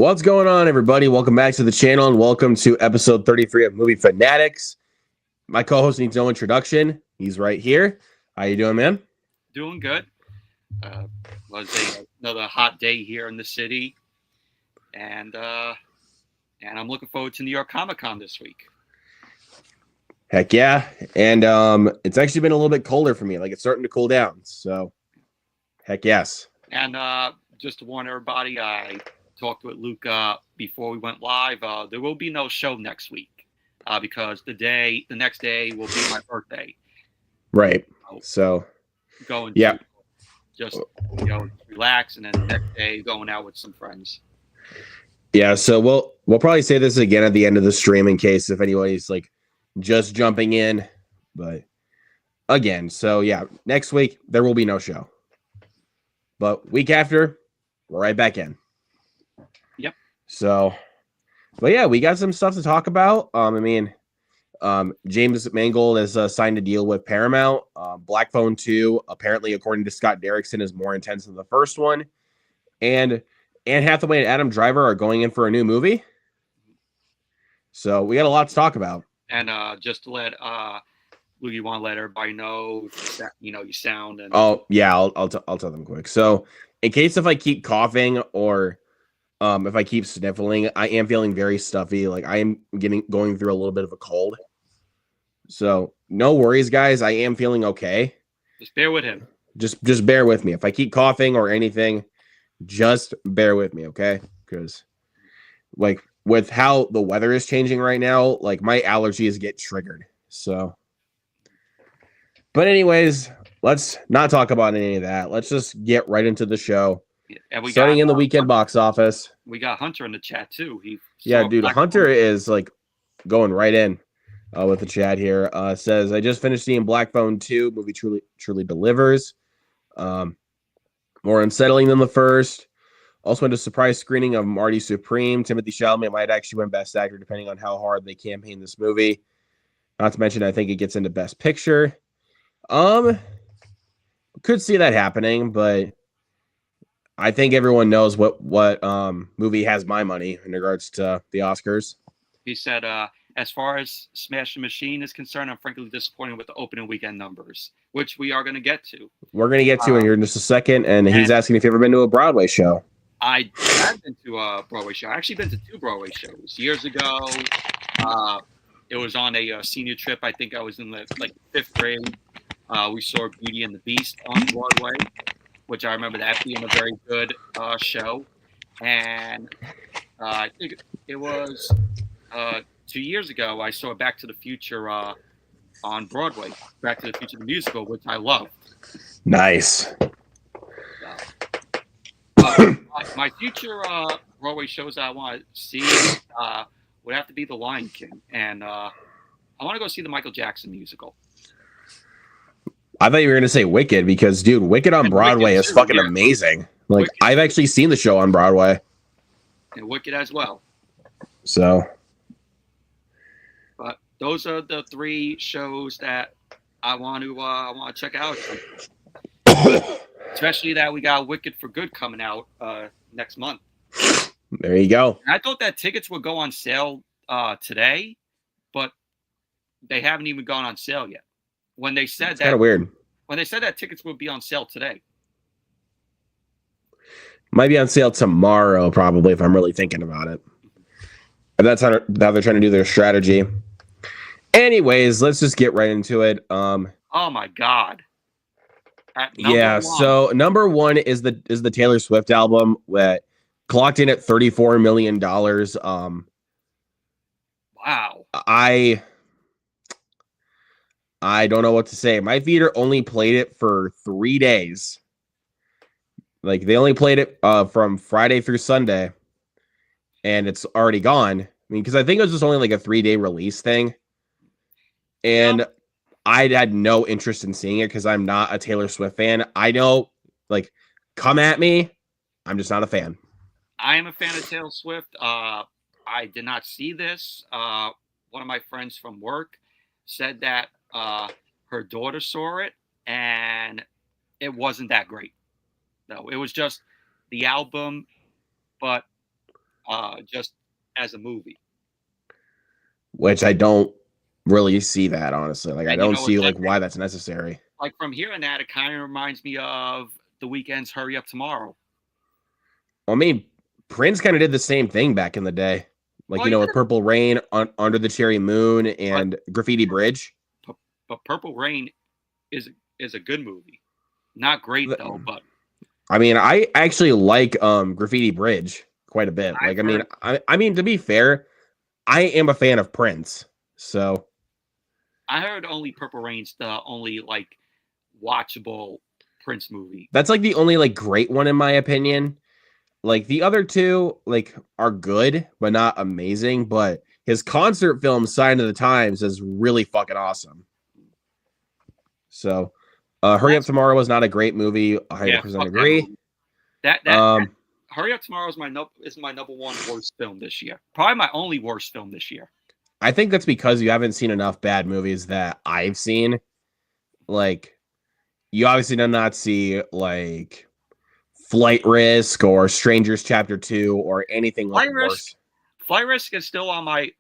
What's going on, everybody? Welcome back to the channel and welcome to episode 33 of Movie Fanatics. My co-host needs no introduction. He's right here. How you doing, man? Doing good. Was another hot day here in the city, and I'm looking forward to New York Comic Con this week. Heck yeah. And it's actually been a little bit colder for me. Like, it's starting to cool down. So, heck yes. And just to warn everybody, I talked with Luke before we went live. There will be no show next week because the next day will be my birthday. Right. So going yeah, to just relax, and then the next day going out with some friends. Yeah. So we'll probably say this again at the end of the stream in case if anybody's like just jumping in, but again, so yeah, next week there will be no show, but week after we're right back in. Yep. So, but yeah, we got some stuff to talk about. James Mangold has signed a deal with Paramount. Black Phone 2, apparently, according to Scott Derrickson, is more intense than the first one. And Anne Hathaway and Adam Driver are going in for a new movie. So we got a lot to talk about. And just to let Luke, you want to let everybody know that you sound and yeah, I'll tell them quick. So in case if I keep coughing or if I keep sniffling, I am feeling very stuffy. Like I am going through a little bit of a cold. So no worries, guys. I am feeling okay. Just bear with him. Just bear with me. If I keep coughing or anything, just bear with me, okay? Because like with how the weather is changing right now, like my allergies get triggered. So, but anyways, let's not talk about any of that. Let's just get right into the show. And we starting in the weekend box office. We got Hunter in the chat too. Dude, Hunter is like going right in with the chat here. Says, I just finished seeing Black Phone 2. Movie truly delivers. More unsettling than the first. Also went to a surprise screening of Marty Supreme. Timothy Chalamet might actually win Best Actor depending on how hard they campaign this movie. Not to mention, I think it gets into Best Picture. Could see that happening, but I think everyone knows what movie has my money in regards to the Oscars. He said, as far as Smash the Machine is concerned, I'm frankly disappointed with the opening weekend numbers, which we are going to get to. We're going to get to it here in just a second, and he's asking if you've ever been to a Broadway show. I have been to a Broadway show. I actually been to 2 Broadway shows years ago. It was on a senior trip. I think I was in the 5th grade. We saw Beauty and the Beast on Broadway, which I remember that being a very good show. And I think it was 2 years ago I saw Back to the Future on Broadway, Back to the Future the musical, which I loved. Nice. My future Broadway shows I want to see would have to be The Lion King, and I want to go see the Michael Jackson musical. I thought you were going to say Wicked because, dude, Wicked on Broadway is fucking amazing. Like, Wicked. I've actually seen the show on Broadway. And Wicked as well. So. But those are the 3 shows that I want to check out. Especially that we got Wicked for Good coming out next month. There you go. And I thought that tickets would go on sale today, but they haven't even gone on sale yet. When they said that, kind of weird. When they said that tickets would be on sale today, might be on sale tomorrow, probably if I'm really thinking about it. And that's how they're trying to do their strategy. Anyways, let's just get right into it. Oh my god. So number 1 is the Taylor Swift album that clocked in at $34 million. Wow. I don't know what to say. My theater only played it for 3 days. Like they only played it from Friday through Sunday, and it's already gone. I mean, because I think it was just only like a 3-day release thing, and yeah. I had no interest in seeing it because I'm not a Taylor Swift fan. I know, like, come at me. I'm just not a fan. I am a fan of Taylor Swift. I did not see this. One of my friends from work said that her daughter saw it, and it wasn't that great. No, it was just the album, but just as a movie. which I don't really see that, honestly. Like, I And you don't know what see that like why that's necessary. like from hearing that, it kind of reminds me of The Weeknd's "Hurry Up Tomorrow." I mean, Prince kind of did the same thing back in the day, like Well, he with did, Purple Rain, Under the Cherry Moon, but and Graffiti Bridge. but Purple Rain is is a good movie. Not great though, but I mean, I actually like Graffiti Bridge quite a bit. I've Like, I mean, heard I mean, to be fair, I am a fan of Prince, so only Purple Rain's the only like watchable Prince movie. that's like the only like great one in my opinion. Like the other two, like are good but not amazing. But his concert film, Sign of the Times, is really fucking awesome. So, Hurry Up That's Tomorrow was not a great movie. 100% yeah, fuck that agree. movie. That Um, Hurry Up Tomorrow is my number one worst film this year. Probably my only worst film this year. I think that's because you haven't seen enough bad movies that I've seen. Like, you obviously did not see like Flight Risk or Strangers Chapter 2 or anything like Flight Risk, worse. Flight Risk is still on my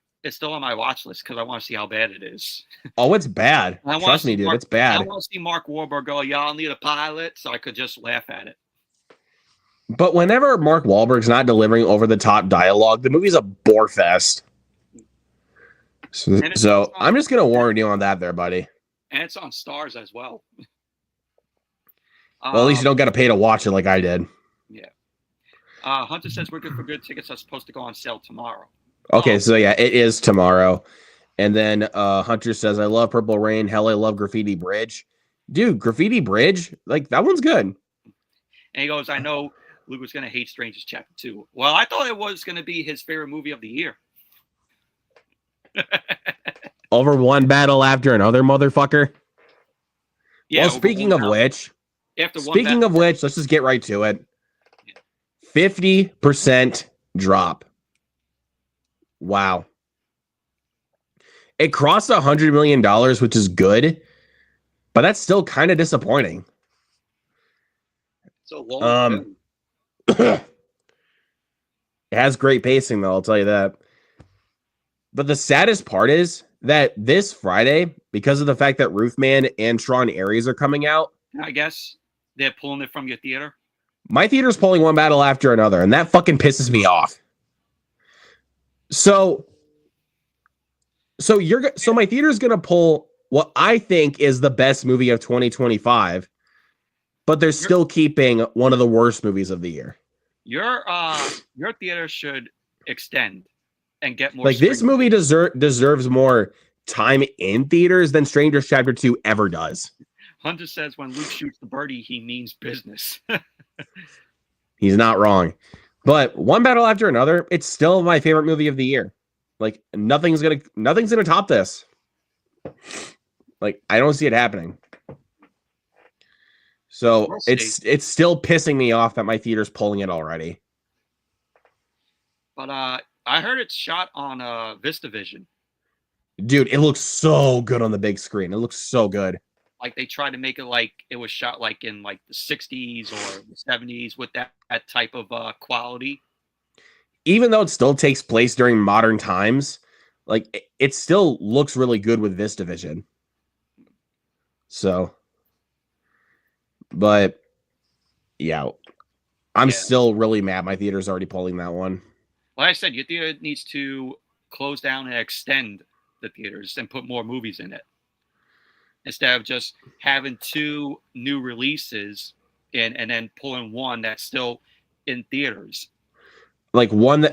watch list because I want to see how bad it is. Oh, it's bad. I want Trust to see me, dude. Mark. It's I bad. want to see Mark Wahlberg go, "Y'all need a pilot," so I could just laugh at it. But whenever Mark Wahlberg's not delivering over the top dialogue, the movie's a bore fest. So I'm just gonna warn you on that, there, buddy. And it's on Stars as well. Well, at least you don't got to pay to watch it like I did. Yeah. Hunter says we're good for good. Tickets are supposed to go on sale tomorrow. Okay, so yeah, it is tomorrow. And then Hunter says, I love Purple Rain. Hell, I love Graffiti Bridge. Dude, Graffiti Bridge, like that one's good. And he goes, I know Luke was going to hate Strangers Chapter 2. Well, I thought it was going to be his favorite movie of the year. Over one battle after another, motherfucker. Yeah. Well, speaking of which, let's just get right to it. 50% drop. Wow. It crossed $100 million, which is good, but that's still kind of disappointing. It's a long film. It has great pacing, though, I'll tell you that. But the saddest part is that this Friday, because of the fact that Roofman and Tron Ares are coming out, I guess they're pulling it from your theater. My theater's pulling one battle after another, and that fucking pisses me off. So my theater's gonna pull what I think is the best movie of 2025, but they're still keeping one of the worst movies of the year. Your theater should extend and get more. Like this movie deserves more time in theaters than Strangers Chapter 2 ever does. Hunter says when Luke shoots the birdie, he means business. He's not wrong. But one battle after another, it's still my favorite movie of the year. Like nothing's gonna top this. Like I don't see it happening. So it's still pissing me off that my theater's pulling it already. But I heard it's shot on VistaVision. Dude, it looks so good on the big screen. It looks so good. Like they tried to make it like it was shot like in like the 60s or the 70s with that type of quality. Even though it still takes place during modern times, like it still looks really good with VistaVision. So, but yeah, I'm still really mad. My theater's already pulling that one. Like I said, your theater needs to close down and extend the theaters and put more movies in it, instead of just having two new releases and then pulling one that's still in theaters. Like one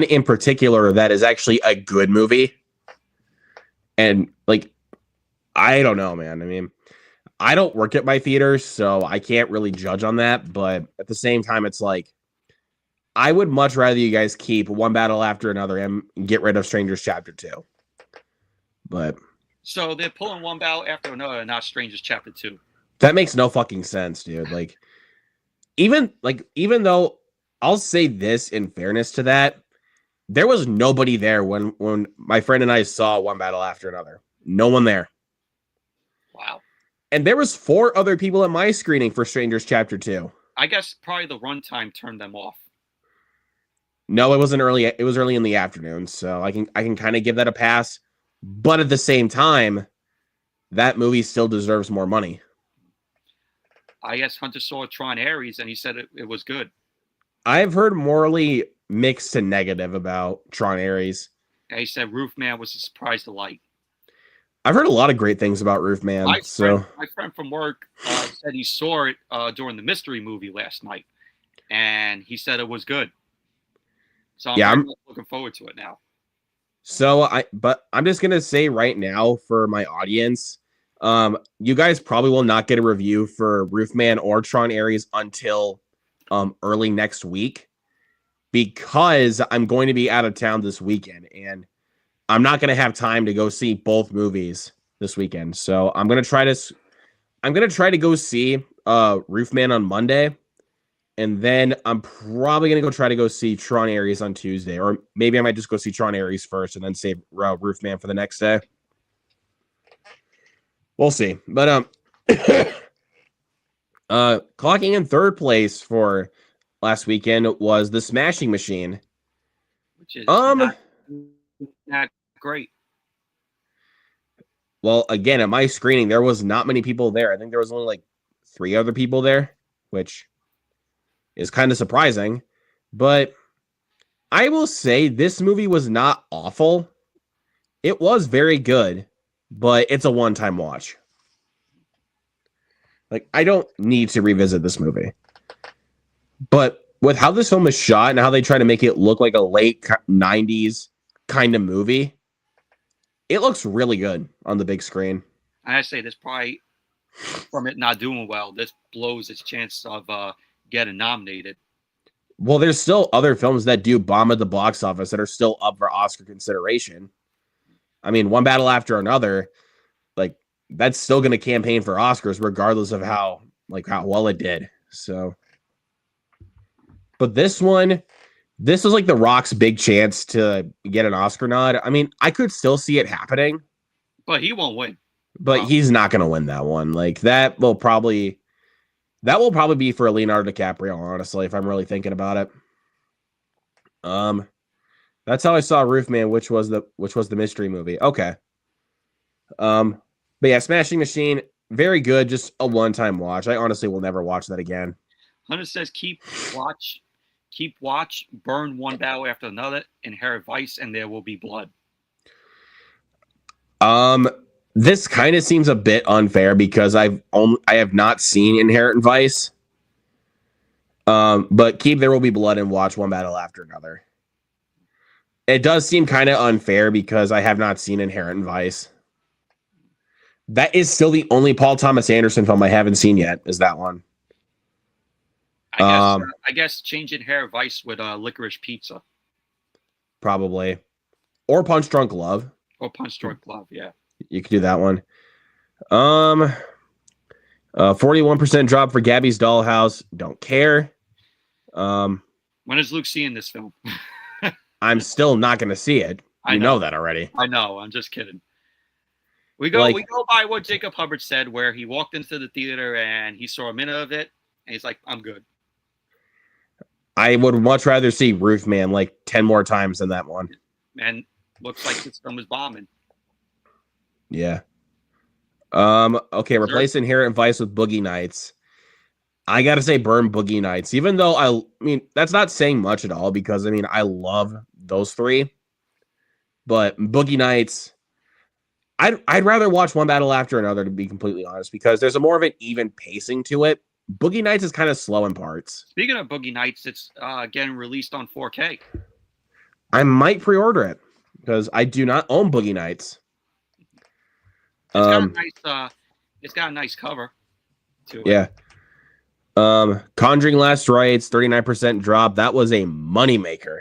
in particular that is actually a good movie. And like, I don't know, man. I mean, I don't work at my theater, so I can't really judge on that. But at the same time, it's like, I would much rather you guys keep one battle after another and get rid of Strangers Chapter 2. But so they're pulling one battle after another, not Strangers Chapter 2. That makes no fucking sense, dude. Like, even though I'll say this in fairness to that, there was nobody there when my friend and I saw one battle after another. No one there. Wow. And there was 4 other people at my screening for Strangers Chapter 2. I guess probably the runtime turned them off. No, it wasn't early. It was early in the afternoon, so I can kind of give that a pass. But at the same time, that movie still deserves more money. I guess Hunter saw Tron Ares and he said it was good. I've heard morally mixed to negative about Tron Ares. And he said Roofman was a surprise delight. I've heard a lot of great things about Roofman. My friend from work said he saw it during the mystery movie last night, and he said it was good. So I'm looking forward to it now. But I'm just gonna say right now for my audience, you guys probably will not get a review for Roofman or Tron Ares until early next week, because I'm going to be out of town this weekend and I'm not going to have time to go see both movies this weekend. So I'm going to try to go see Roofman on Monday, and then I'm probably going to try to go see Tron Ares on Tuesday, or maybe I might just go see Tron Ares first and then save Roofman for the next day. We'll see. But clocking in third place for last weekend was The Smashing Machine, which is not great. Well, again, at my screening, there was not many people there. I think there was only like 3 other people there, which is kind of surprising. But I will say this movie was not awful. It was very good, but it's a one-time watch. Like, I don't need to revisit this movie. But with how this film is shot and how they try to make it look like a late 90s kind of movie, it looks really good on the big screen. I say this probably, from it not doing well, this blows its chance of getting nominated. Well, there's still other films that do bomb at the box office that are still up for Oscar consideration. I mean, One Battle After Another, like, that's still going to campaign for Oscars regardless of how well it did. So, but this was like The Rock's big chance to get an Oscar nod. I mean, I could still see it happening, but he won't win. But he's not going to win that one. Like, that will probably be for Leonardo DiCaprio, honestly, if I'm really thinking about it. That's how I saw Roofman, which was the mystery movie. Okay. But yeah, Smashing Machine, very good, just a one-time watch. I honestly will never watch that again. Hunter says keep watch, burn One Battle After Another, Inherent Vice, and There Will Be Blood. This kind of seems a bit unfair because I have not seen Inherent Vice. But keep There Will Be Blood and watch One Battle After Another. It does seem kind of unfair because I have not seen Inherent Vice. That is still the only Paul Thomas Anderson film I haven't seen yet, is that one. I guess change Inherent Vice with Licorice Pizza. Probably. Or Punch Drunk Love. Or Punch Drunk Love, yeah. You could do that one. 41% drop for Gabby's Dollhouse. Don't care. When is Luke seeing this film? I'm still not going to see it. You know that already. I know. I'm just kidding. We go by what Jacob Hubbard said, where he walked into the theater and he saw a minute of it, and he's like, I'm good. I would much rather see Roofman like 10 more times than that one. And looks like this film is bombing. Yeah. Okay, replace Inherent Vice with Boogie Nights. I gotta say burn Boogie Nights, even though I mean that's not saying much at all because I mean I love those 3. But Boogie Nights, I'd rather watch One Battle After Another, to be completely honest, because there's a more of an even pacing to it. Boogie Nights is kind of slow in parts. Speaking of Boogie Nights, it's getting released on 4K. I might pre-order it because I do not own Boogie Nights. It's got a nice cover to it. Yeah. Conjuring Last Rites, 39% drop. That was a moneymaker.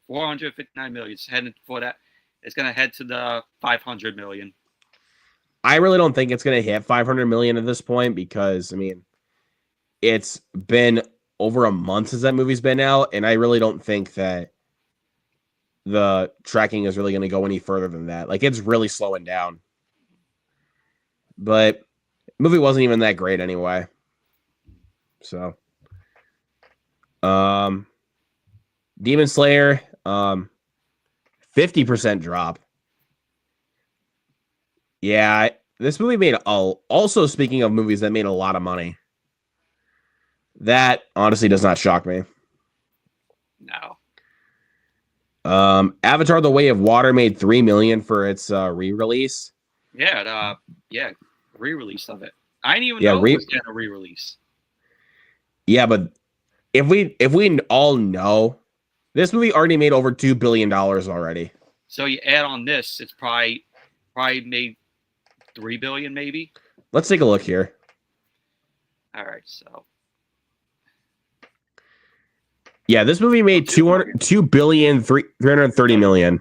459 million. It's heading for that. It's going to head to the 500 million. I really don't think it's going to hit 500 million at this point because, I mean, it's been over a month since that movie's been out, and I really don't think that the tracking is really going to go any further than that. Like, it's really slowing down. But the movie wasn't even that great anyway. So, Demon Slayer, 50% drop. Yeah, this movie made also speaking of movies that made a lot of money. That honestly does not shock me. No. Avatar: The Way of Water made $3 million for its re-release. Yeah, re-release of it. I didn't even Yeah, know it was getting a re-release. Yeah, but if we all know, this movie already made over $2 billion already. So you add on this, it's probably made $3 billion, maybe. Let's take a look here. All right, so yeah, this movie made $2 billion, $330 million,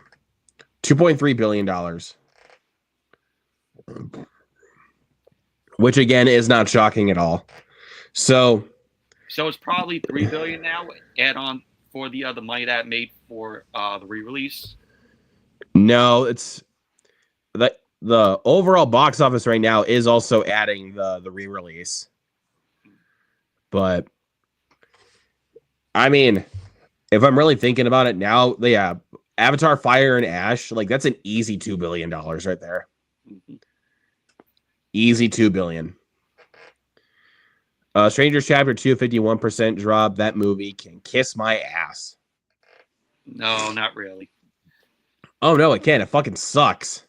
$2.3 billion, which again is not shocking at all. So it's probably $3 billion now. Add on for the other money that made for the re-release. No, it's the overall box office right now is also adding the re-release. But I mean, if I'm really thinking about it now, yeah, Avatar: Fire and Ash, like that's an easy $2 billion right there. Mm-hmm. Easy $2 billion. Strangers Chapter 2, 51% drop. That movie can kiss my ass. No, not really. Oh no, it can't. It fucking sucks.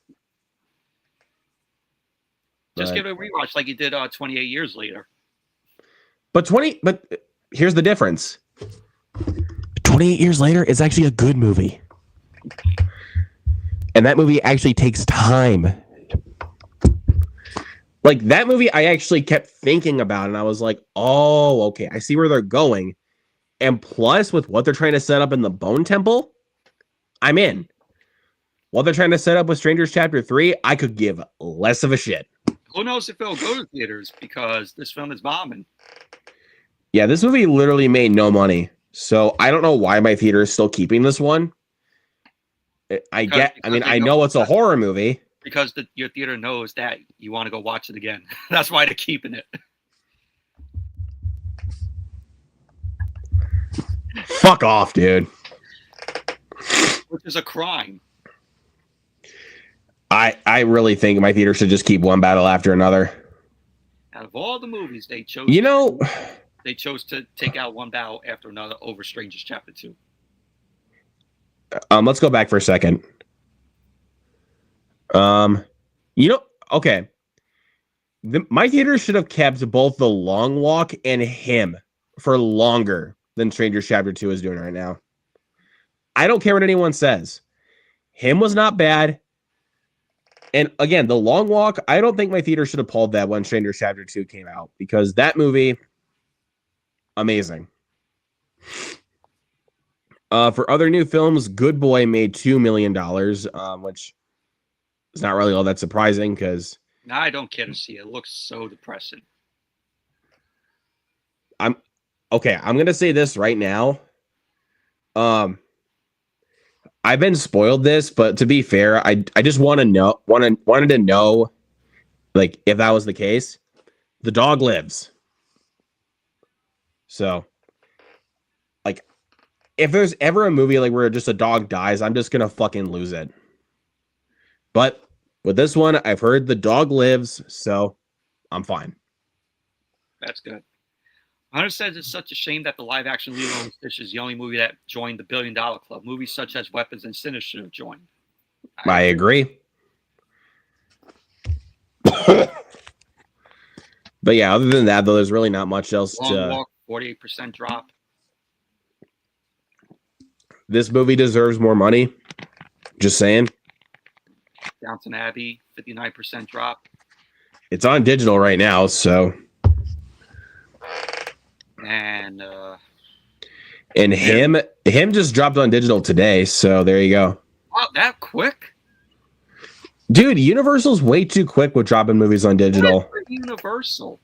Just give it a rewatch like you did 28 years later. But here's the difference. 28 years later, it's actually a good movie. And that movie actually takes time. Like, that movie I actually kept thinking about, and I was like, oh, okay, I see where they're going. And plus, with what they're trying to set up in the Bone Temple, I'm in. What they're trying to set up with Strangers Chapter 3, I could give less of a shit. Who knows if it'll go to theaters because this film is bombing. Yeah, this movie literally made no money. So I don't know why my theater is still keeping this one. I know it's a horror movie. Because your theater knows that you want to go watch it again. That's why they're keeping it. Fuck off, dude. Which is a crime. I really think my theater should just keep one battle after another. Out of all the movies they chose, they chose to take out one battle after another over Strangers Chapter 2. Let's go back for a second. Okay. My theater should have kept both The Long Walk and Him for longer than Strangers Chapter 2 is doing right now. I don't care what anyone says. Him was not bad. And again, The Long Walk, I don't think my theater should have pulled that when Strangers Chapter 2 came out because that movie, amazing. For other new films, Good Boy made $2 million, which is not really all that surprising because... No, I don't care to see it. It looks so depressing. I'm going to say this right now. I've been spoiled this, but to be fair, I just wanted to know, like, if that was the case. The dog lives. So, like, if there's ever a movie like where just a dog dies, I'm just gonna fucking lose it. But with this one, I've heard the dog lives, so I'm fine. That's good. Hunter says it's such a shame that the live-action Lilo and Stitch is the only movie that joined the $1 Billion Club. Movies such as Weapons and Sinners should have joined. I agree. But yeah, other than that, though, there's really not much else Long Walk, 48% drop. This movie deserves more money. Just saying. Downton Abbey, 59% drop. It's on digital right now, so... And him just dropped on digital today, so there you go. Wow, that quick? Dude, Universal's way too quick with dropping movies on digital. Universal.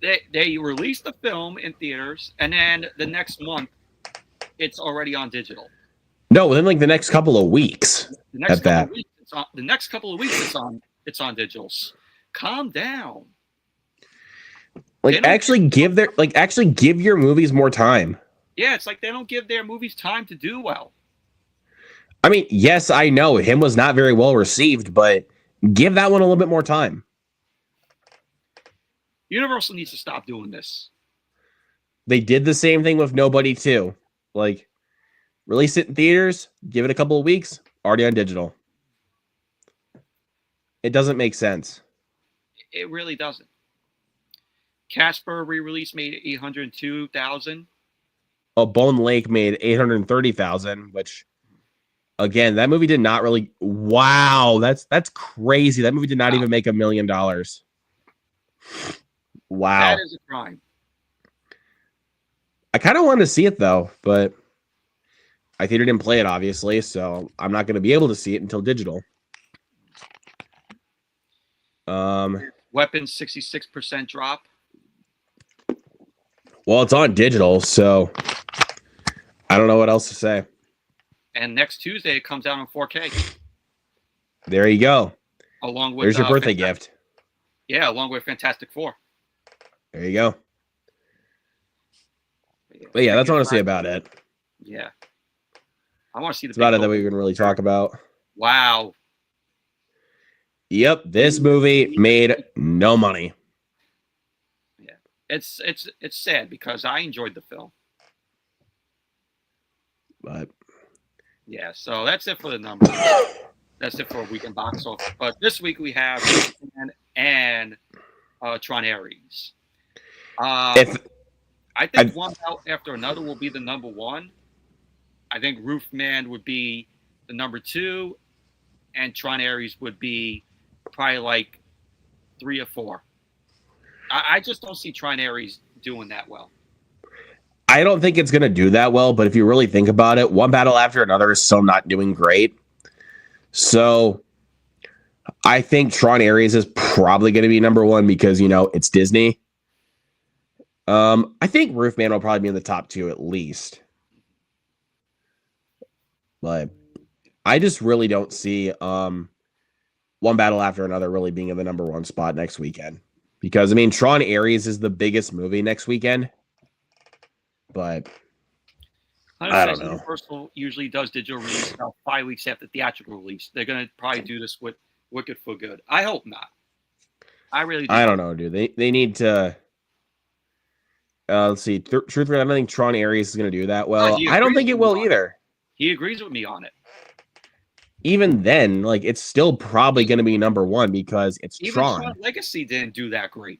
They released the film in theaters, and then the next month, it's already on digital. No, within like the next couple of weeks. The next couple of weeks, it's on digitals. Calm down. Like actually give your movies more time. Yeah, it's like they don't give their movies time to do well. I mean, yes, I know him was not very well received, but give that one a little bit more time. Universal needs to stop doing this. They did the same thing with Nobody too. Like, release it in theaters, give it a couple of weeks, already on digital. It doesn't make sense. It really doesn't. Casper re-release made 802,000. Bone Lake made 830,000, which again, that movie did not really. Wow, that's crazy. That movie did not even make $1 million. Wow, That is a crime. I kind of wanted to see it though, but I theater didn't play it obviously, so I'm not going to be able to see it until digital. Weapons 66% drop. Well, it's on digital, so I don't know what else to say. And next Tuesday it comes out on 4K. There you go. Along with there's your birthday gift. Yeah, along with Fantastic Four. There you go. But yeah, that's honestly about it. Yeah. I want to see the. That's about it that we can really talk about. Wow. Yep, this movie made no money. Yeah, it's sad because I enjoyed the film. But yeah, so that's it for the numbers. That's it for a weekend box office. But this week we have and Tron Ares. I think one out after another will be the number one. I think Roofman would be the number two, and Tron Ares would be probably like 3 or 4. I just don't see Tron Ares doing that well. I don't think it's going to do that well, but if you really think about it, one battle after another is still not doing great. So I think Tron Ares is probably going to be number one because, you know, it's Disney. I think Roofman will probably be in the top 2 at least. But I just really don't see one battle after another really being in the number 1 spot next weekend. Because, I mean, Tron Ares is the biggest movie next weekend. But I don't know. Universal usually does digital release about 5 weeks after theatrical release. They're going to probably do this with Wicked for Good. I hope not. I really do. I don't know, dude. They need to... let's see. Truthfully, I don't think Tron Ares is going to do that well. I don't think it will either. He agrees with me on it. Even then, like, it's still probably going to be number 1 because it's Tron. Tron Legacy didn't do that great.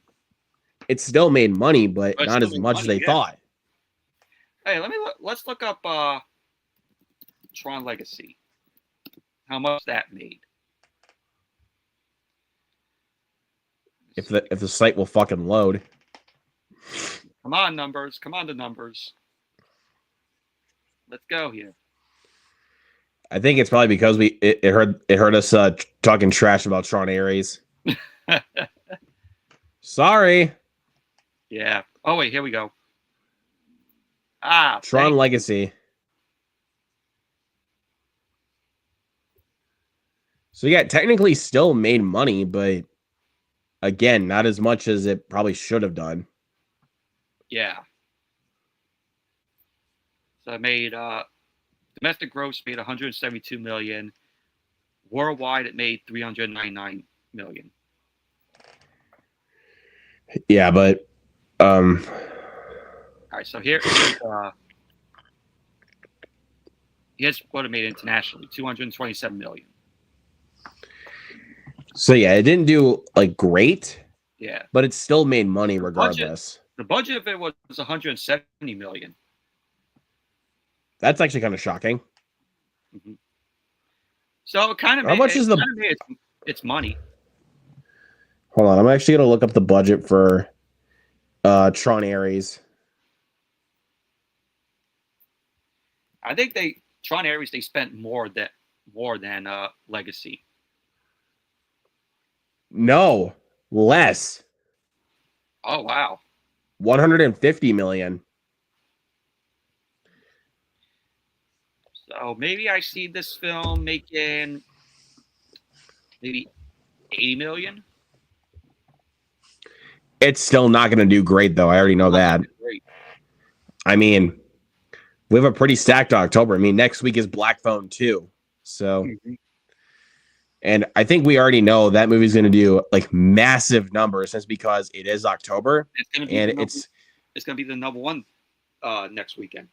It still made money, but not as much as they thought. Hey, let's look up Tron Legacy. How much that made? If the site will fucking load. Come on, numbers. Come on, the numbers. Let's go here. I think it's probably because it heard us talking trash about Tron Ares. Sorry. Yeah. Oh wait, here we go. Tron Legacy. So yeah, technically still made money, but again, not as much as it probably should have done. Yeah. So it made domestic gross made 172 million. Worldwide, it made 399 million. Yeah, but all right. So here's what it made internationally: 227 million. So yeah, it didn't do like great. Yeah, but it still made money regardless. The budget of it was 170 million. That's actually kind of shocking. Mm-hmm. So it kind of how much is the its money? Hold on, I'm actually gonna look up the budget for Tron Ares. I think Tron Ares they spent more than Legacy. No, less. Oh wow. 150 million. So maybe I see this film making maybe 80 million. It's still not going to do great, though. I already know that. I mean, we have a pretty stacked October. I mean, next week is Black Phone 2. So, Mm-hmm. and I think we already know that movie's going to do like massive numbers just because it is October. It's gonna be And it's gonna be the number one next weekend.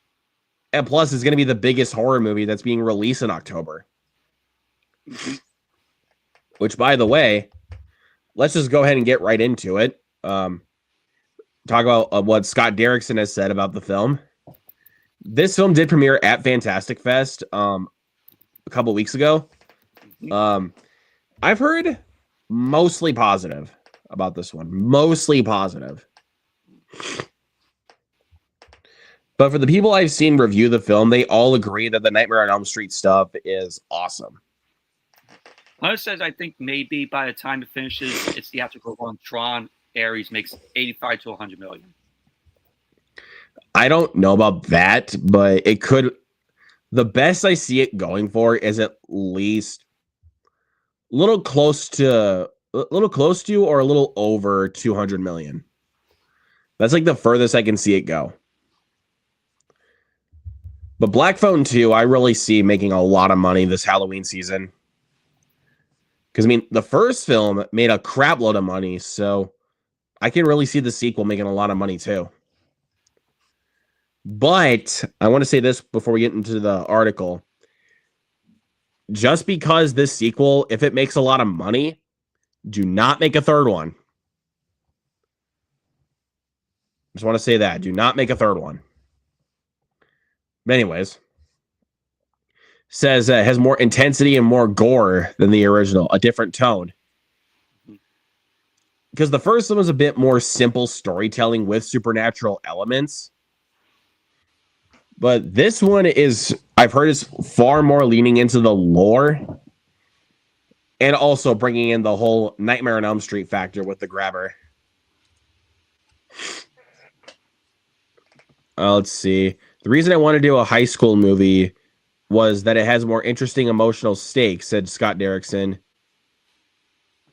and plus it's going to be the biggest horror movie that's being released in October. Mm-hmm. Which, by the way, let's just go ahead and get right into it. Talk about what Scott Derrickson has said about the film. This film did premiere at Fantastic Fest a couple weeks ago. I've heard mostly positive about this one. Mostly positive. But for the people I've seen review the film, they all agree that the Nightmare on Elm Street stuff is awesome. Hunter says, I think maybe by the time it finishes its theatrical run, Tron Ares makes 85 to 100 million. I don't know about that, but it could. The best I see it going for is at least a little close to or a little over 200 million. That's like the furthest I can see it go. But Black Phone 2, I really see making a lot of money this Halloween season. Because, I mean, the first film made a crap load of money, so I can really see the sequel making a lot of money too. But I want to say this before we get into the article. Just because this sequel, if it makes a lot of money, do not make a third one. Just want to say that. Do not make a third one. But anyways, says has more intensity and more gore than the original, a different tone. Because the first one was a bit more simple storytelling with supernatural elements. But this one is, I've heard, is far more leaning into the lore and also bringing in the whole Nightmare on Elm Street factor with the grabber. Let's see. The reason I want to do a high school movie was that it has more interesting emotional stakes, said Scott Derrickson.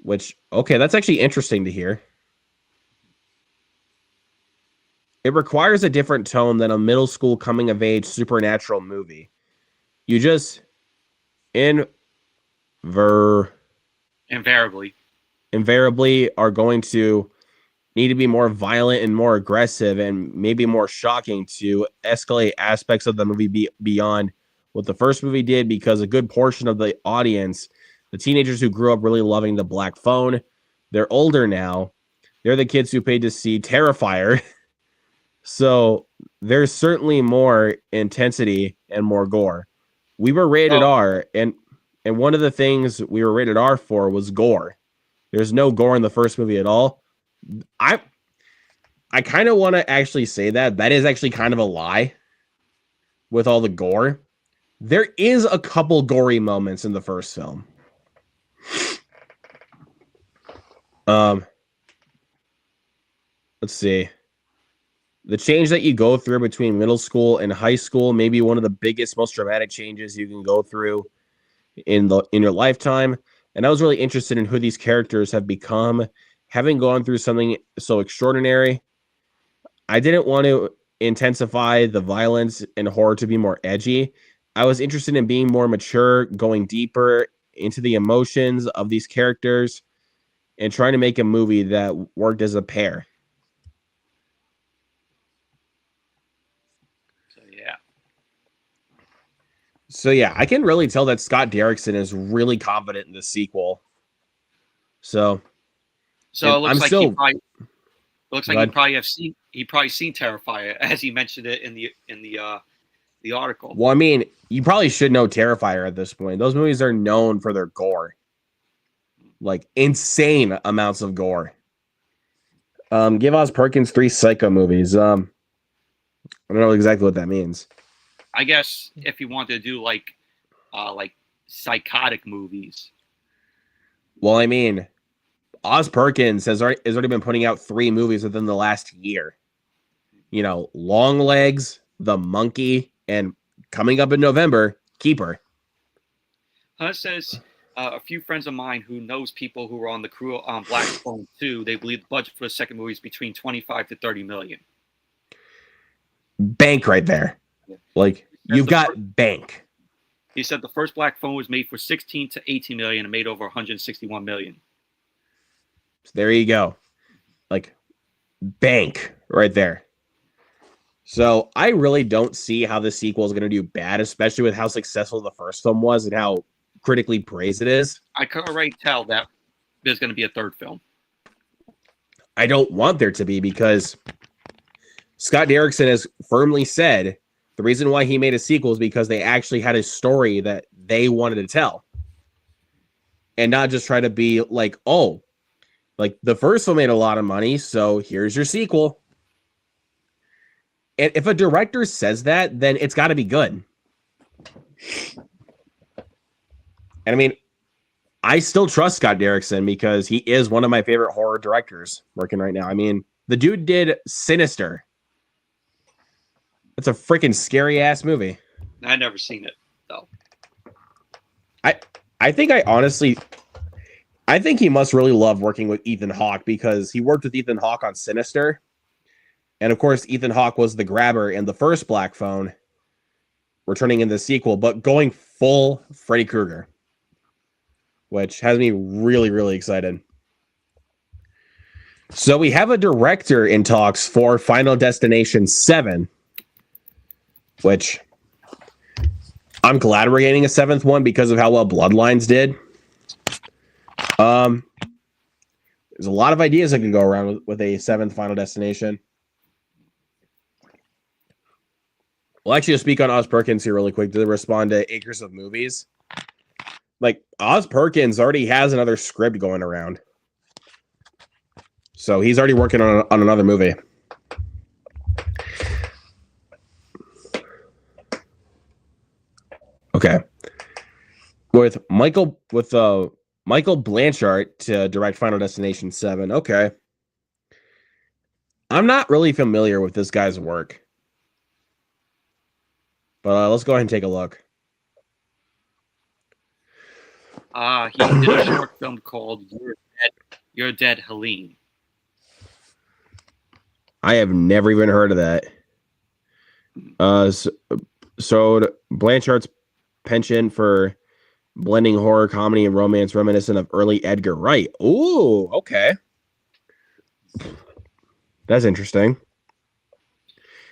Which, okay, that's actually interesting to hear. It requires a different tone than a middle school coming of age supernatural movie. You just invariably are going to need to be more violent and more aggressive and maybe more shocking to escalate aspects of the movie beyond what the first movie did, because a good portion of the audience, the teenagers who grew up really loving the Black Phone, they're older now. They're the kids who paid to see Terrifier. So there's certainly more intensity and more gore. We were rated R, and one of the things we were rated R for was gore. There's no gore in the first movie at all. I kind of want to actually say that is actually kind of a lie with all the gore. There is a couple gory moments in the first film. Let's see. The change that you go through between middle school and high school may be one of the biggest, most dramatic changes you can go through in your lifetime. And I was really interested in who these characters have become, having gone through something so extraordinary. I didn't want to intensify the violence and horror to be more edgy. I was interested in being more mature, going deeper into the emotions of these characters, and trying to make a movie that worked as a pair. So yeah, I can really tell that Scott Derrickson is really confident in the sequel. So it looks like he probably seen Terrifier, as he mentioned it in the article. Well, I mean, you probably should know Terrifier at this point. Those movies are known for their gore, like insane amounts of gore. Give Oz Perkins 3 Psycho movies. I don't know exactly what that means. I guess if you wanted to do like psychotic movies. Well, I mean, Oz Perkins has already been putting out 3 movies within the last year. You know, Long Legs, The Monkey, and coming up in November, Keeper. Hunt says a few friends of mine who knows people who were on the crew on Black Phone 2, they believe the budget for the second movie is between 25 to 30 million. Bank right there. Like, Said you've got bank. He said the first black phone was made for 16 to 18 million and made over 161 million. So there you go. Like, bank right there. So I really don't see how the sequel is going to do bad, especially with how successful the first film was and how critically praised it is. I can already tell that there's going to be a third film. I don't want there to be, because Scott Derrickson has firmly said the reason why he made a sequel is because they actually had a story that they wanted to tell. And not just try to be like, oh, like the first one made a lot of money, so here's your sequel. And if a director says that, then it's got to be good. And I mean, I still trust Scott Derrickson because he is one of my favorite horror directors working right now. I mean, the dude did Sinister. It's a freaking scary ass movie. I've never seen it though. I think he must really love working with Ethan Hawke, because he worked with Ethan Hawke on Sinister. And of course, Ethan Hawke was the grabber in the first Black Phone, returning in the sequel, but going full Freddy Krueger, which has me really, really excited. So we have a director in talks for Final Destination 7, which I'm glad we're getting a seventh one because of how well Bloodlines did. There's a lot of ideas that can go around with a seventh Final Destination. Well, actually, to speak on Oz Perkins here really quick to respond to Acres of Movies. Like, Oz Perkins already has another script going around. So he's already working on another movie. Okay. With Michael Blanchard to direct Final Destination 7. Okay. I'm not really familiar with this guy's work. But let's go ahead and take a look. He did a short film called You're Dead, Helene. I have never even heard of that. So Blanchard's penchant for blending horror, comedy, and romance reminiscent of early Edgar Wright. Ooh, okay. That's interesting.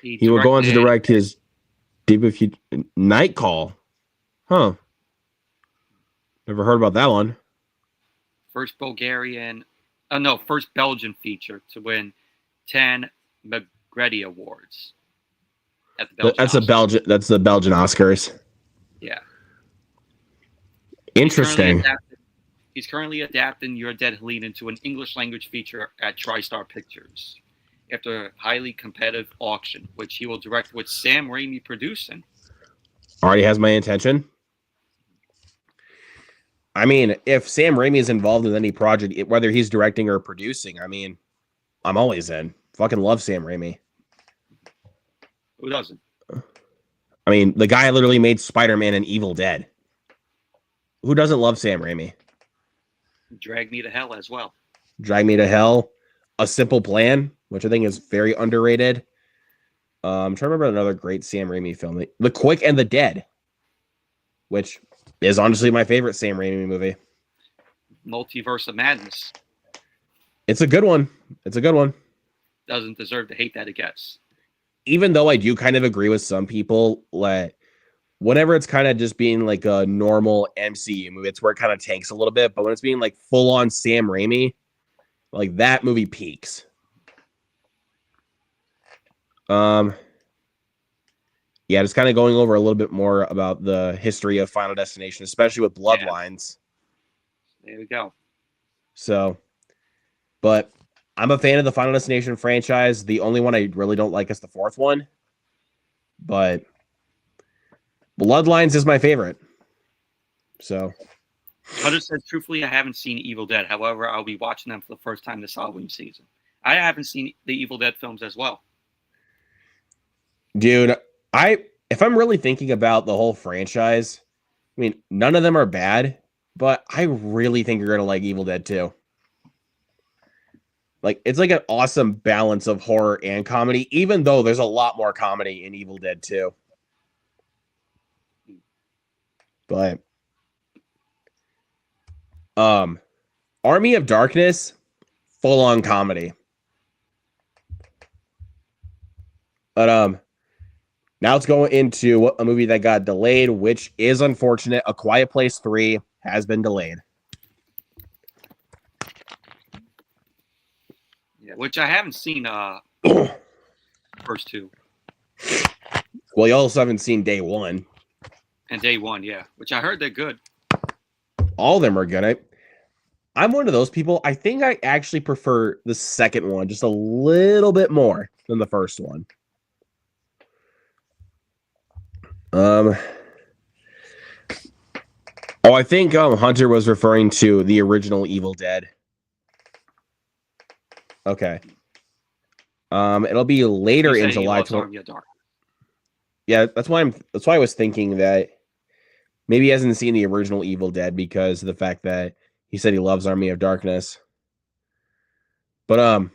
He will go on to direct his debut Night Call. Huh. Never heard about that one. First Belgian feature to win 10 McGrady Awards. That's the Belgian Oscars. Yeah. Interesting. He's currently adapting You're Dead, Helene into an English language feature at TriStar Pictures after a highly competitive auction, which he will direct with Sam Raimi producing. Already has my attention. I mean, if Sam Raimi is involved in any project, whether he's directing or producing, I mean, I'm always in. Fucking love Sam Raimi. Who doesn't? I mean, the guy literally made Spider-Man and Evil Dead. Who doesn't love Sam Raimi? Drag Me to Hell as well. Drag Me to Hell. A Simple Plan, which I think is very underrated. I'm trying to remember another great Sam Raimi film. The Quick and the Dead, which is honestly my favorite Sam Raimi movie. Multiverse of Madness. It's a good one. Doesn't deserve to hate that it gets. Even though I do kind of agree with some people, like, whenever it's kind of just being like a normal MCU movie, it's where it kind of tanks a little bit. But when it's being like full on Sam Raimi, like that movie peaks. Yeah, just kind of going over a little bit more about the history of Final Destination, especially with Bloodlines. Yeah. There we go. So, but I'm a fan of the Final Destination franchise. The only one I really don't like is the fourth one. But Bloodlines is my favorite. So, I'll just say truthfully, I haven't seen Evil Dead. However, I'll be watching them for the first time this Halloween season. I haven't seen the Evil Dead films as well. Dude, if I'm really thinking about the whole franchise, I mean, none of them are bad, but I really think you're gonna like Evil Dead 2. Like, it's like an awesome balance of horror and comedy, even though there's a lot more comedy in Evil Dead 2. But Army of Darkness, full on comedy. But now let's go into a movie that got delayed, which is unfortunate. A Quiet Place 3 has been delayed. Yeah, which I haven't seen first two. Well, you also haven't seen Day One. And Day One, yeah. Which I heard they're good. All of them are good. I'm one of those people. I think I actually prefer the second one just a little bit more than the first one. I think Hunter was referring to the original Evil Dead. Okay. It'll be later in July 20. Yeah, that's why I was thinking that maybe he hasn't seen the original Evil Dead because of the fact that he said he loves Army of Darkness. But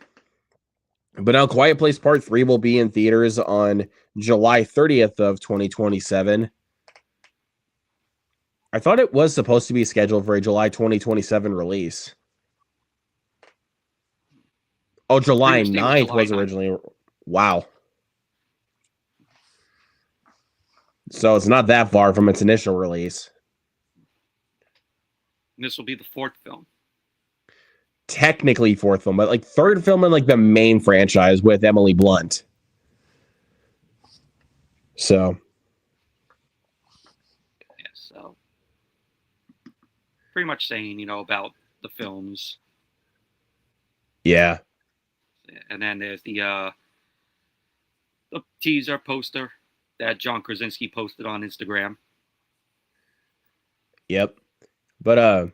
now Quiet Place Part 3 will be in theaters on July 30th of 2027. I thought it was supposed to be scheduled for a July 2027 release. Oh, July 9th was originally. Wow. So it's not that far from its initial release. And this will be the fourth film. Technically fourth film, but like third film in like the main franchise with Emily Blunt. So. Yeah, so. Pretty much saying, about the films. Yeah. And then there's the teaser poster that John Krasinski posted on Instagram. Yep. But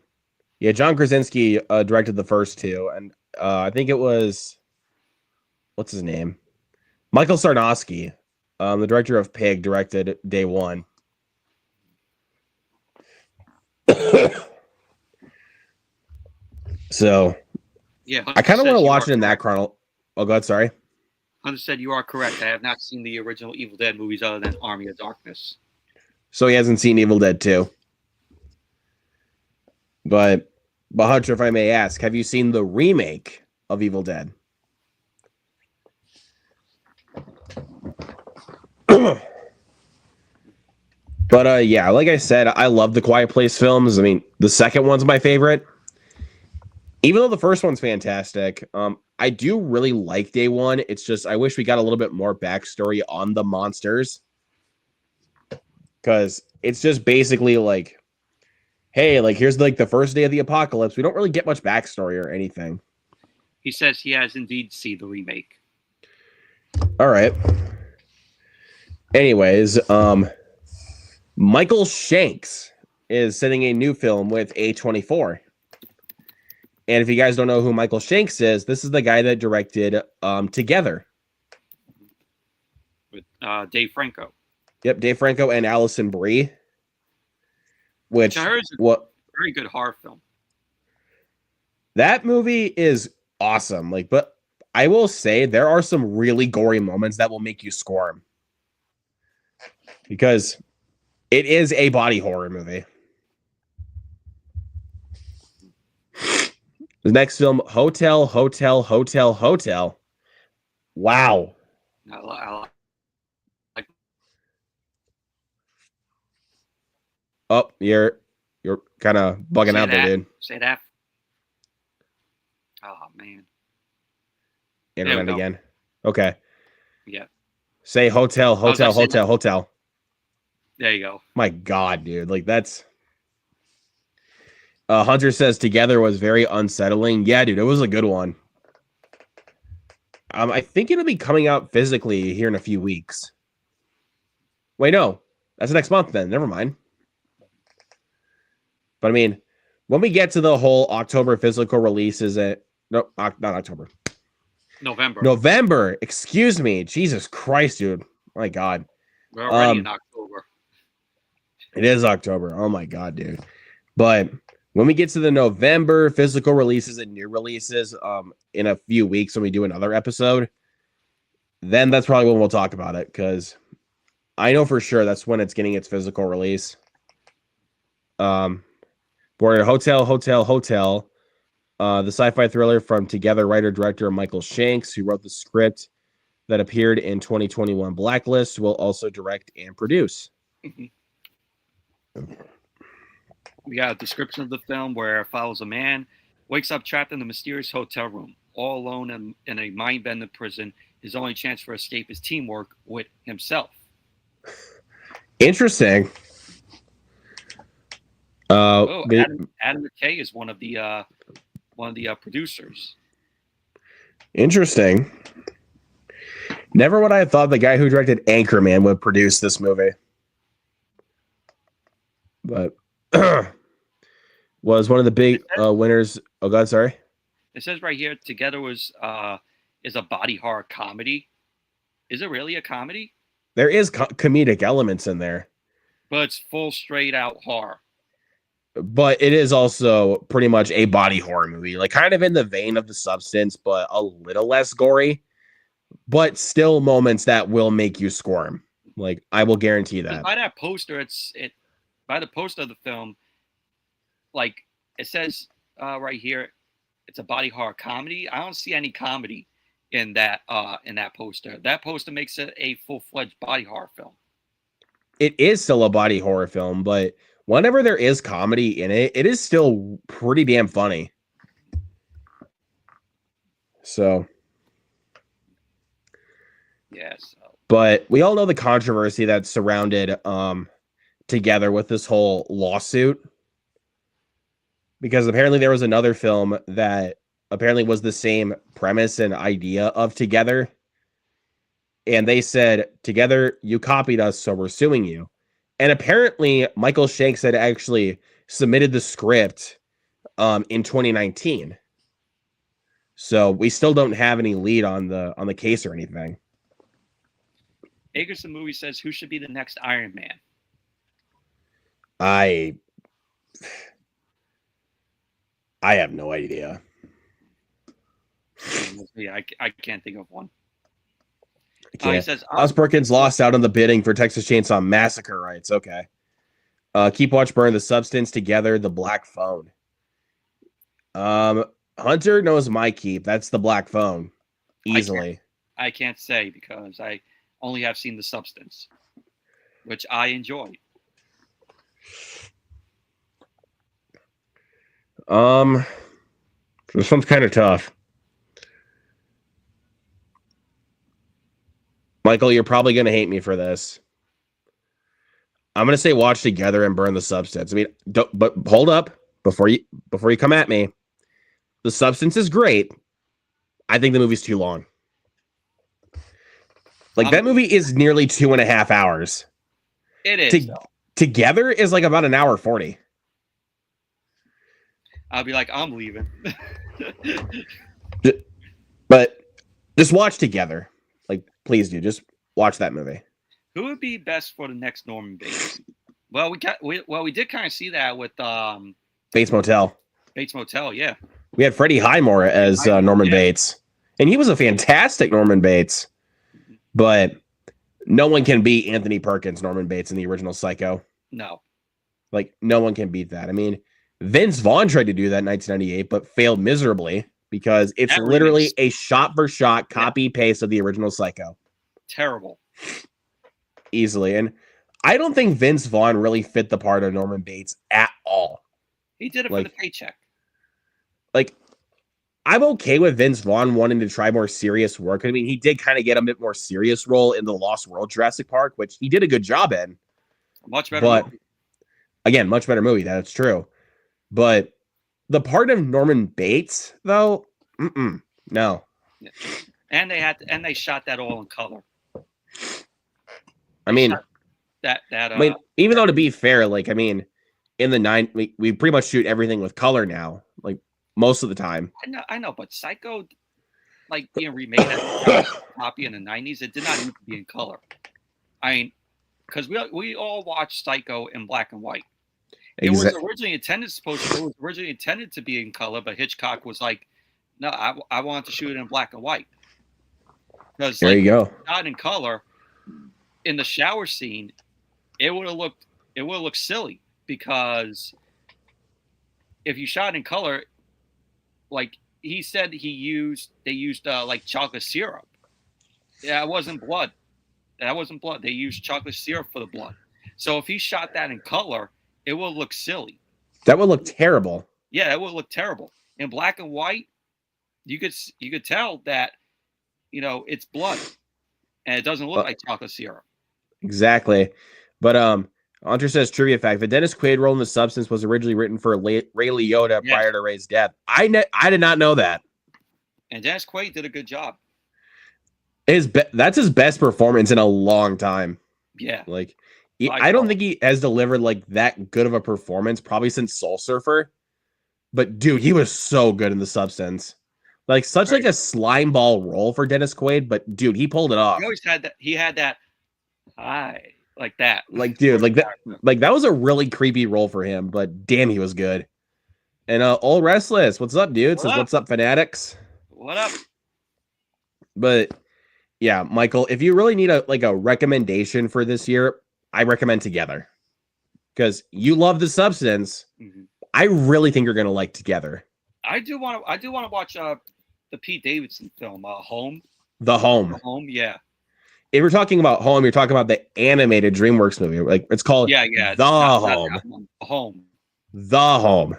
yeah, John Krasinski directed the first two, and I think it was what's his name? Michael Sarnowski, the director of Pig, directed Day One. So yeah, I kind of want to watch it in that chronology. Oh God, sorry. Hunter said you are correct. I have not seen the original Evil Dead movies other than Army of Darkness. So he hasn't seen Evil Dead 2. But Hunter, if I may ask, have you seen the remake of Evil Dead? But yeah, like I said, I love the Quiet Place films. I mean, the second one's my favorite. Even though the first one's fantastic, I do really like Day One. It's just I wish we got a little bit more backstory on the monsters. Because it's just basically like, hey, like here's like the first day of the apocalypse. We don't really get much backstory or anything. He says he has indeed seen the remake. All right. Anyways, Michael Shanks is setting a new film with A24. And if you guys don't know who Michael Shanks is, this is the guy that directed Together. With Dave Franco. Yep, Dave Franco and Allison Brie. Which I heard is a very good horror film. That movie is awesome. But I will say there are some really gory moments that will make you squirm. Because it is a body horror movie. The next film, Hotel. Wow. Oh, you're kind of bugging out there, dude. Say that. Oh, man. Internet again. Okay. Yeah. Say hotel. There you go. My God, dude. Like, that's... Hunter says Together was very unsettling. Yeah, dude, it was a good one. I think it'll be coming out physically here in a few weeks. Wait, no. That's next month then. Never mind. But I mean, when we get to the whole October physical releases, no, not October. November. Excuse me. Jesus Christ, dude. My God. We're already in October. It is October. Oh my God, dude. But when we get to the November physical releases and new releases, in a few weeks when we do another episode, then that's probably when we'll talk about it, because I know for sure that's when it's getting its physical release. Born Hotel. The sci-fi thriller from Together writer-director Michael Shanks, who wrote the script that appeared in 2021 Blacklist, will also direct and produce. We got a description of the film where it follows a man wakes up trapped in a mysterious hotel room, all alone in a mind-bending prison. His only chance for escape is teamwork with himself. Interesting. Adam McKay is one of the producers. Interesting. Never would I have thought the guy who directed Anchorman would produce this movie. But was one of the big winners. Oh God, sorry. It says right here, Together is a body horror comedy. Is it really a comedy? There is comedic elements in there, but it's full straight out horror. But it is also pretty much a body horror movie, like kind of in the vein of The Substance, but a little less gory, but still moments that will make you squirm. Like, I will guarantee that. By that poster, by the poster of the film, like it says right here, it's a body horror comedy. I don't see any comedy in that poster. That poster makes it a full-fledged body horror film. It is still a body horror film, but whenever there is comedy in it, it is still pretty damn funny. So, yes. But we all know the controversy that surrounded Together with this whole lawsuit, because apparently there was another film that apparently was the same premise and idea of Together, and they said, Together, you copied us, so we're suing you. And apparently Michael Shanks had actually submitted the script in 2019. So we still don't have any lead on the case or anything. Agerson Movie says, who should be the next Iron Man? I have no idea. Yeah, I can't think of one. He says Oz Perkins lost out on the bidding for Texas Chainsaw Massacre rights. Okay. Keep Watch Burn, The Substance, Together, The Black Phone. Hunter knows my keep. That's The Black Phone. Easily. I can't say because I only have seen The Substance, which I enjoy. This one's kind of tough. Michael, you're probably going to hate me for this. I'm going to say Watch Together and Burn The Substance. I mean, but hold up before you come at me. The Substance is great. I think the movie's too long. Like, that movie is nearly 2.5 hours. It is. Together is like about 1:40. I'll be like, I'm leaving. But just watch Together. Like, please do. Just watch that movie. Who would be best for the next Norman Bates? Well, we did kind of see that with Bates Motel. Bates Motel, yeah. We had Freddie Highmore as Norman Bates, and he was a fantastic Norman Bates. But no one can beat Anthony Perkins' Norman Bates in the original Psycho. No. Like, no one can beat that. I mean, Vince Vaughn tried to do that in 1998, but failed miserably because it's literally a shot-for-shot copy-paste of the original Psycho. Terrible. Easily. And I don't think Vince Vaughn really fit the part of Norman Bates at all. He did it for the paycheck. Like, I'm okay with Vince Vaughn wanting to try more serious work. I mean, he did kind of get a bit more serious role in the Lost World Jurassic Park, which he did a good job in. Much better movie. Again, much better movie. That's true. But the part of Norman Bates, though, no. Yeah. And they shot that all in color. I mean, I even though, to be fair, like, I mean, in the we pretty much shoot everything with color now, like most of the time. I know, but Psycho, like being remade as a copy in the 90s, it did not need to be in color. I mean, because we all watched Psycho in black and white. It was originally intended to be in color, but Hitchcock was like, "No, I want to shoot it in black and white." Because there you go. Not in color. In the shower scene, it would have looked silly because if you shot in color, like he said, they used like chocolate syrup. Yeah, it wasn't blood. That wasn't blood. They used chocolate syrup for the blood. So if he shot that in color, it will look silly. That would look terrible. Yeah, it would look terrible. In black and white, you could tell that, it's blood, and it doesn't look like chocolate syrup. Exactly. But Hunter says trivia fact: the Dennis Quaid role in The Substance was originally written for Ray Liotta prior to Ray's death. I did not know that. And Dennis Quaid did a good job. That's his best performance in a long time. Yeah. Like, I don't think he has delivered like that good of a performance probably since Soul Surfer. But dude, he was so good in The Substance. Like such like a slime ball role for Dennis Quaid, but dude, he pulled it off. He always had that. He had that high like that. Like dude, that was a really creepy role for him, but damn, he was good. And All Restless, what's up, dude? Says what's up, Fanatics? What up? But yeah, Michael, if you really need a recommendation for this year, I recommend Together. Because you love The Substance. Mm-hmm. I really think you're gonna like Together. I do want to watch the Pete Davidson film, Home. The Home. Yeah. If we're talking about Home, you're talking about the animated DreamWorks movie. Like it's called The Home. Home. The Home.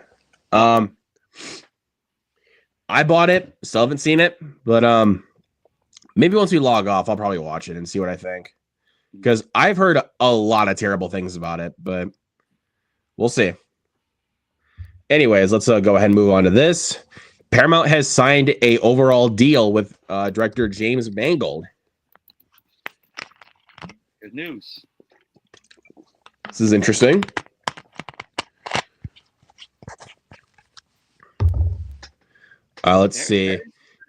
I bought it, still haven't seen it, but maybe once we log off, I'll probably watch it and see what I think. Because I've heard a lot of terrible things about it, but we'll see. Anyways, let's go ahead and move on to this. Paramount has signed a overall deal with director James Mangold. Good news. This is interesting. Let's see.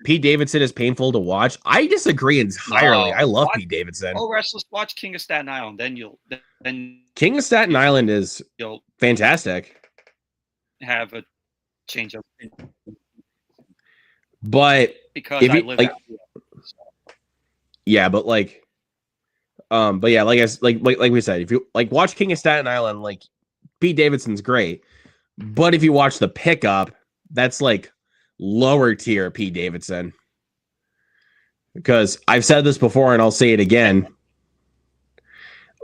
Pete Davidson is painful to watch. I disagree entirely. I love Pete Davidson. Oh, Restless, watch King of Staten Island. Then King of Staten Island is fantastic. Have a change of but because I live out here. Yeah, but but yeah, like we said, if you watch King of Staten Island, like Pete Davidson's great. But if you watch The Pickup, that's like lower tier Pete Davidson. Because I've said this before and I'll say it again.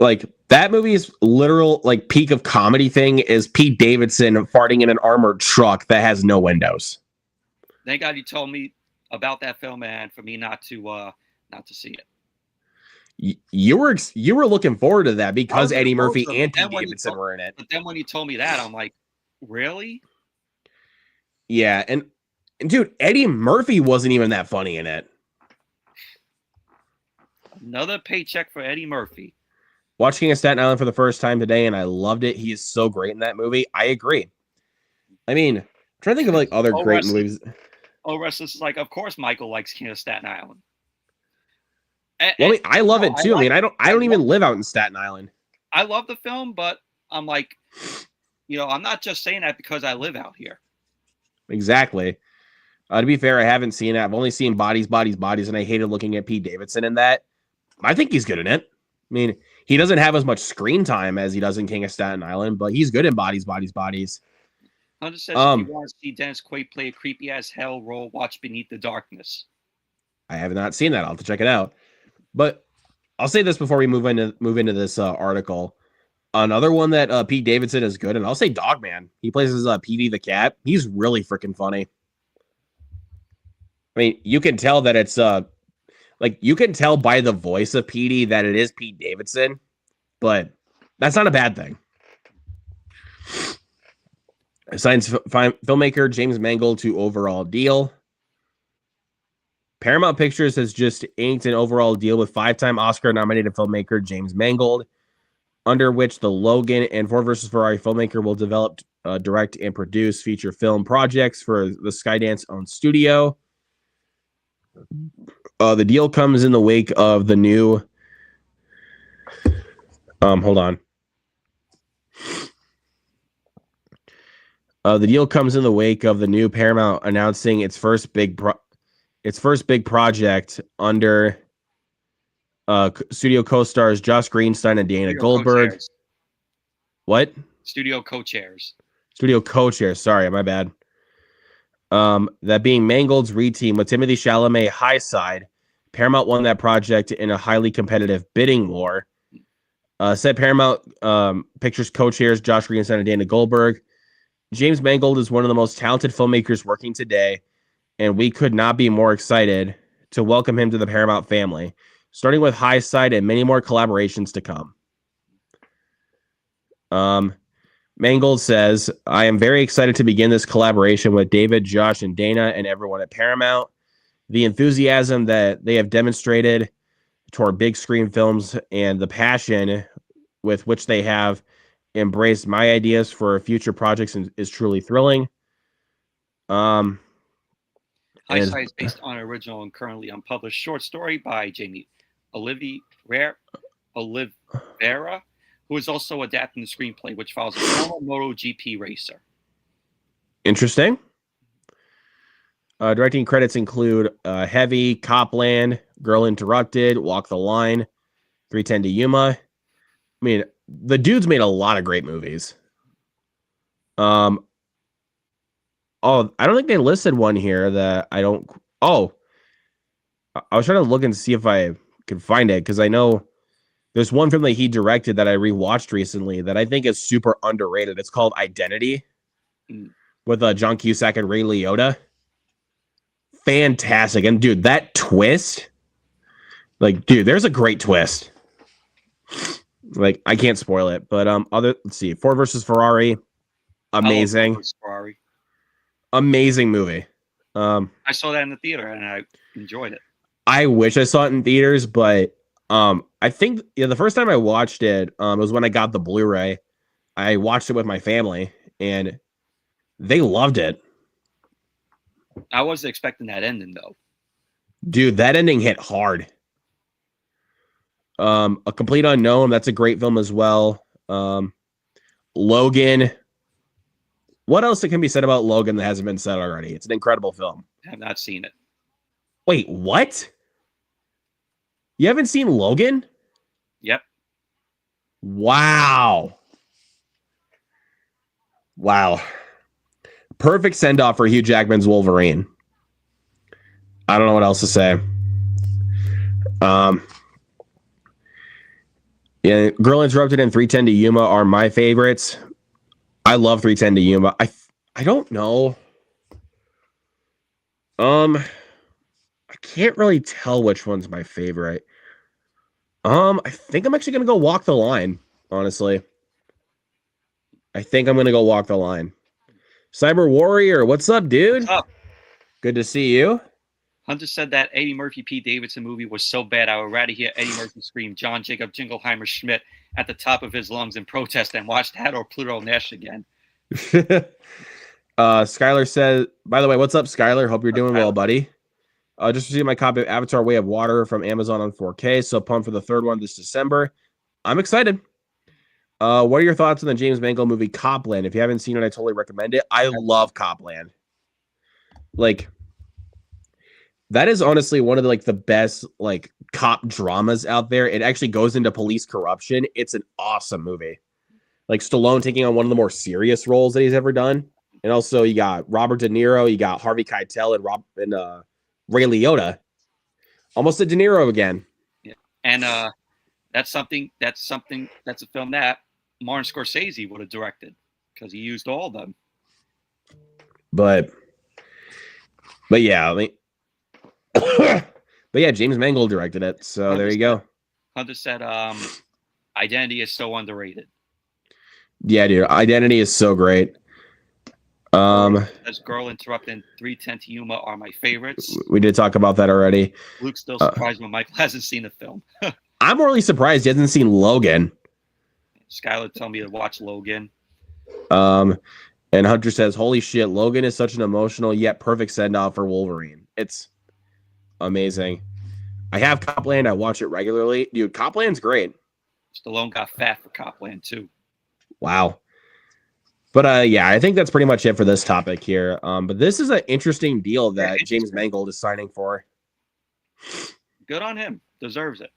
Like that movie's literal like peak of comedy thing is Pete Davidson farting in an armored truck that has no windows. Thank God you told me about that film, and for me not to see it. You were looking forward to that because Eddie Murphy and Pete Davidson were in it. But then when you told me that, I'm like, really? Yeah, and dude, Eddie Murphy wasn't even that funny in it. Another paycheck for Eddie Murphy. Watching King of Staten Island for the first time today, and I loved it. He is so great in that movie. I agree. I mean, I'm trying to think of like other great movies. Restless is like, of course, Michael likes King of Staten Island. I love it too. I don't even live out in Staten Island. I love the film, but I'm like, I'm not just saying that because I live out here. Exactly. To be fair, I haven't seen it. I've only seen Bodies, and I hated looking at Pete Davidson in that. I think he's good in it. I mean, he doesn't have as much screen time as he does in King of Staten Island, but he's good in Bodies. Hunter says, if you want to see Dennis Quaid play a creepy as hell role, watch Beneath the Darkness. I have not seen that. I'll have to check it out. But I'll say this before we move into this article. Another one that Pete Davidson is good, and I'll say Dogman. He plays as Petey the cat. He's really freaking funny. I mean, you can tell that it's you can tell by the voice of Petey that it is Pete Davidson, but that's not a bad thing. Signs filmmaker James Mangold to overall deal. Paramount Pictures has just inked an overall deal with 5-time Oscar-nominated filmmaker James Mangold, under which the Logan and Ford vs. Ferrari filmmaker will develop, direct, and produce feature film projects for the Skydance-owned studio. The deal comes in the wake of the new... hold on. The deal comes in the wake of the new Paramount announcing its first big project under studio co-stars Josh Greenstein and Diana Goldberg. Co-chairs. What? Studio co-chairs. Studio co-chairs. Sorry, my bad. That being Mangold's reteam with Timothy Chalamet High Side. Paramount won that project in a highly competitive bidding war. Said Paramount Pictures co-chairs Josh Greenstein and Dana Goldberg. James Mangold is one of the most talented filmmakers working today, and we could not be more excited to welcome him to the Paramount family, starting with High Side and many more collaborations to come. Mangold says, I am very excited to begin this collaboration with David, Josh, and Dana and everyone at Paramount. The enthusiasm that they have demonstrated toward big screen films and the passion with which they have embraced my ideas for future projects is truly thrilling. High Side is based on an original and currently unpublished short story by Jamie Oliveira, who is also adapting the screenplay, which follows a former MotoGP racer. Interesting. Directing credits include Heavy, Copland, Girl Interrupted, Walk the Line, 310 to Yuma. I mean, the dude's made a lot of great movies. I don't think they listed one here that I don't. Oh, I was trying to look and see if I could find it because I know there's one film that he directed that I rewatched recently that I think is super underrated. It's called Identity with John Cusack and Ray Liotta. Fantastic. And dude, that twist, like, dude, there's a great twist. Like, I can't spoil it, but let's see. Ford versus Ferrari. Amazing. Ford versus Ferrari. Amazing movie. I saw that in the theater and I enjoyed it. I wish I saw it in theaters, but I think the first time I watched it was when I got the Blu-ray. I watched it with my family and they loved it. I wasn't expecting that ending though. Dude, that ending hit hard. A Complete Unknown, that's a great film as well. Logan. What else can be said about Logan that hasn't been said already? It's an incredible film. I have not seen it. Wait, what? You haven't seen Logan? Yep. Wow. Perfect send-off for Hugh Jackman's Wolverine. I don't know what else to say. Yeah, Girl Interrupted and 310 to Yuma are my favorites. I love 310 to Yuma. I don't know. I can't really tell which one's my favorite. I think I'm actually gonna go Walk the Line, honestly. I think I'm gonna go Walk the Line. Cyber Warrior, what's up, dude? What's up? Good to see you. Hunter said that Eddie Murphy Pete Davidson movie was so bad I would rather hear Eddie Murphy scream John Jacob Jingleheimer Schmidt at the top of his lungs in protest than watch that or Pluto Nash again. Skylar says, by the way, what's up, Skylar? Hope you're doing well, buddy. Just received my copy of Avatar Way of Water from Amazon on 4K, so pumped for the third one this December. I'm excited. What are your thoughts on the James Mangold movie Copland? If you haven't seen it, I totally recommend it. I love Copland. Like, that is honestly one of the best cop dramas out there. It actually goes into police corruption. It's an awesome movie. Like Stallone taking on one of the more serious roles that he's ever done. And also you got Robert De Niro, you got Harvey Keitel and Ray Liotta. Almost a De Niro again. Yeah. And that's a film that Martin Scorsese would have directed because he used all of them. But yeah, I mean but yeah, James Mangold directed it. So there you go. Hunter said Identity is so underrated. Yeah, dude. Identity is so great. As Girl Interrupted 310 to Yuma are my favorites. We did talk about that already. Luke's still surprised when Michael hasn't seen the film. I'm really surprised he hasn't seen Logan. Skylar told me to watch Logan. And Hunter says, holy shit, Logan is such an emotional yet perfect send-off for Wolverine. It's amazing. I have Copland. I watch it regularly. Dude, Copland's great. Stallone got fat for Copland, too. Wow. But yeah, I think that's pretty much it for this topic here. But this is an interesting deal that James Mangold is signing for. Good on him. Deserves it.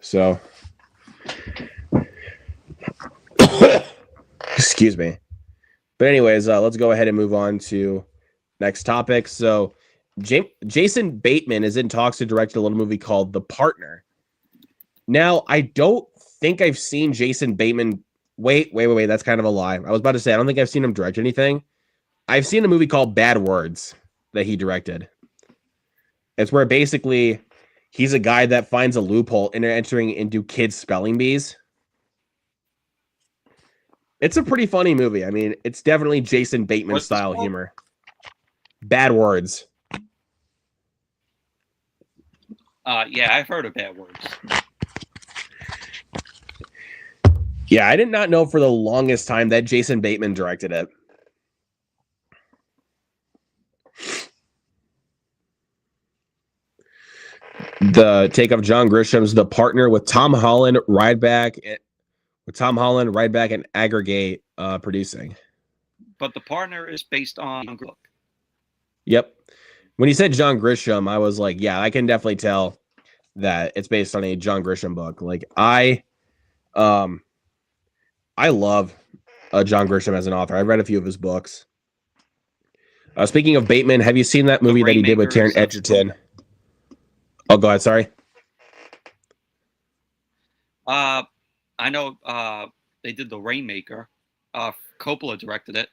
So Excuse me. But anyways, let's go ahead and move on to next topic. So, Jason Bateman is in talks to direct a little movie called The Partner. Now, I don't think I've seen Jason Bateman. Wait. That's kind of a lie. I was about to say, I don't think I've seen him direct anything. I've seen a movie called Bad Words that he directed. It's where basically he's a guy that finds a loophole in entering into kids' spelling bees. It's a pretty funny movie. I mean, it's definitely Jason Bateman style humor. Bad Words. Yeah, I've heard of Bad Words. Yeah, I did not know for the longest time that Jason Bateman directed it. The take of John Grisham's The Partner with Tom Holland, Rideback, and Aggregate producing. But The Partner is based on a book. Yep. When he said John Grisham, I was like, yeah, I can definitely tell that it's based on a John Grisham book. Like I love John Grisham as an author. I've read a few of his books. Speaking of Bateman, have you seen that movie that he did with Taron Egerton? Oh, go ahead. Sorry. I know they did The Rainmaker. Coppola directed it.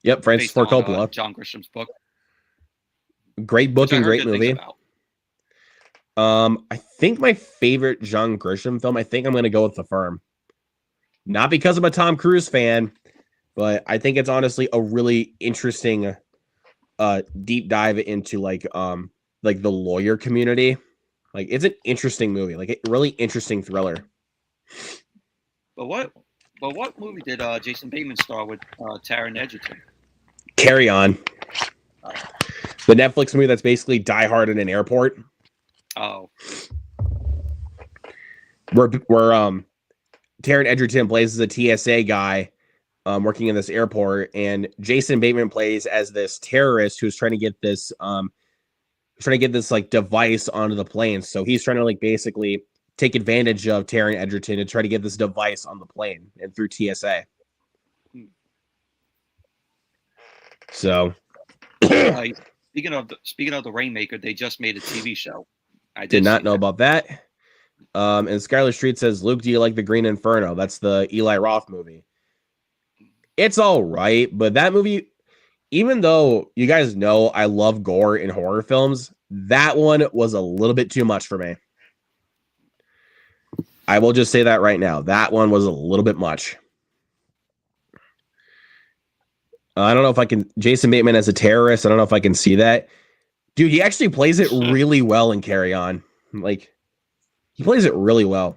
Yep, Francis Ford Coppola. John Grisham's book. Great book and great movie. I think my favorite John Grisham film, I think I'm going to go with The Firm. Not because I'm a Tom Cruise fan, but I think it's honestly a really interesting deep dive into like the lawyer community. Like it's an interesting movie, like a really interesting thriller. But what movie did Jason Bateman star with Taron Egerton? Carry On. The Netflix movie that's basically Die Hard in an airport. Oh. Where Taron Egerton plays as a TSA guy working in this airport, and Jason Bateman plays as this terrorist who's trying to get this like device onto the plane. So he's trying to like basically take advantage of Taron Egerton and try to get this device on the plane and through TSA. So speaking of the Rainmaker, they just made a TV show. I did not know about that. And Skylar Street says, Luke, do you like The Green Inferno? That's the Eli Roth movie. It's all right, but that movie, even though you guys know I love gore in horror films, that one was a little bit too much for me. I will just say that right now. That one was a little bit much. I don't know if I can... Jason Bateman as a terrorist, I don't know if I can see that. Dude, he actually plays it really well in Carry On. Like, he plays it really well.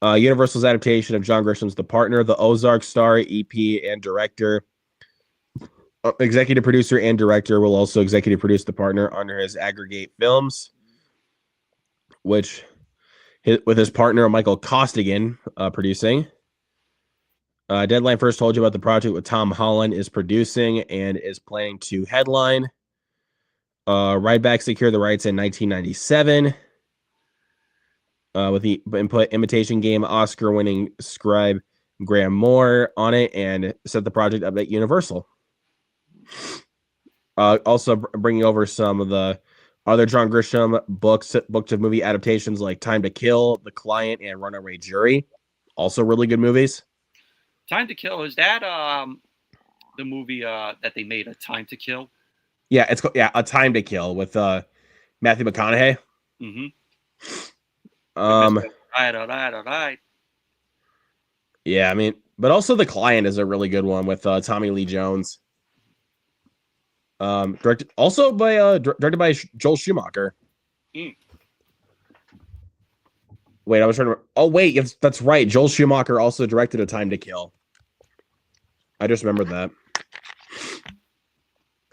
Universal's adaptation of John Grisham's The Partner, the Ozark star, EP, and director. Executive producer and director will also executive produce The Partner under his Aggregate Films, which, with his partner Michael Costigan producing. Deadline first told you about the project with Tom Holland is producing and is planning to headline. Rideback secured the rights in 1997. With the input Imitation Game Oscar-winning scribe Graham Moore on it, and set the project up at Universal. Also bringing over some of the other John Grisham books of movie adaptations like Time to Kill, The Client, and Runaway Jury. Also really good movies. Time to Kill, is that the movie that they made, A Time to Kill? Yeah, it's A Time to Kill with Matthew McConaughey. Mm-hmm. All right. Yeah, I mean, but also The Client is a really good one with Tommy Lee Jones. Directed by Joel Schumacher. Wait, I was trying to... Oh, wait, that's right. Joel Schumacher also directed A Time to Kill. I just remembered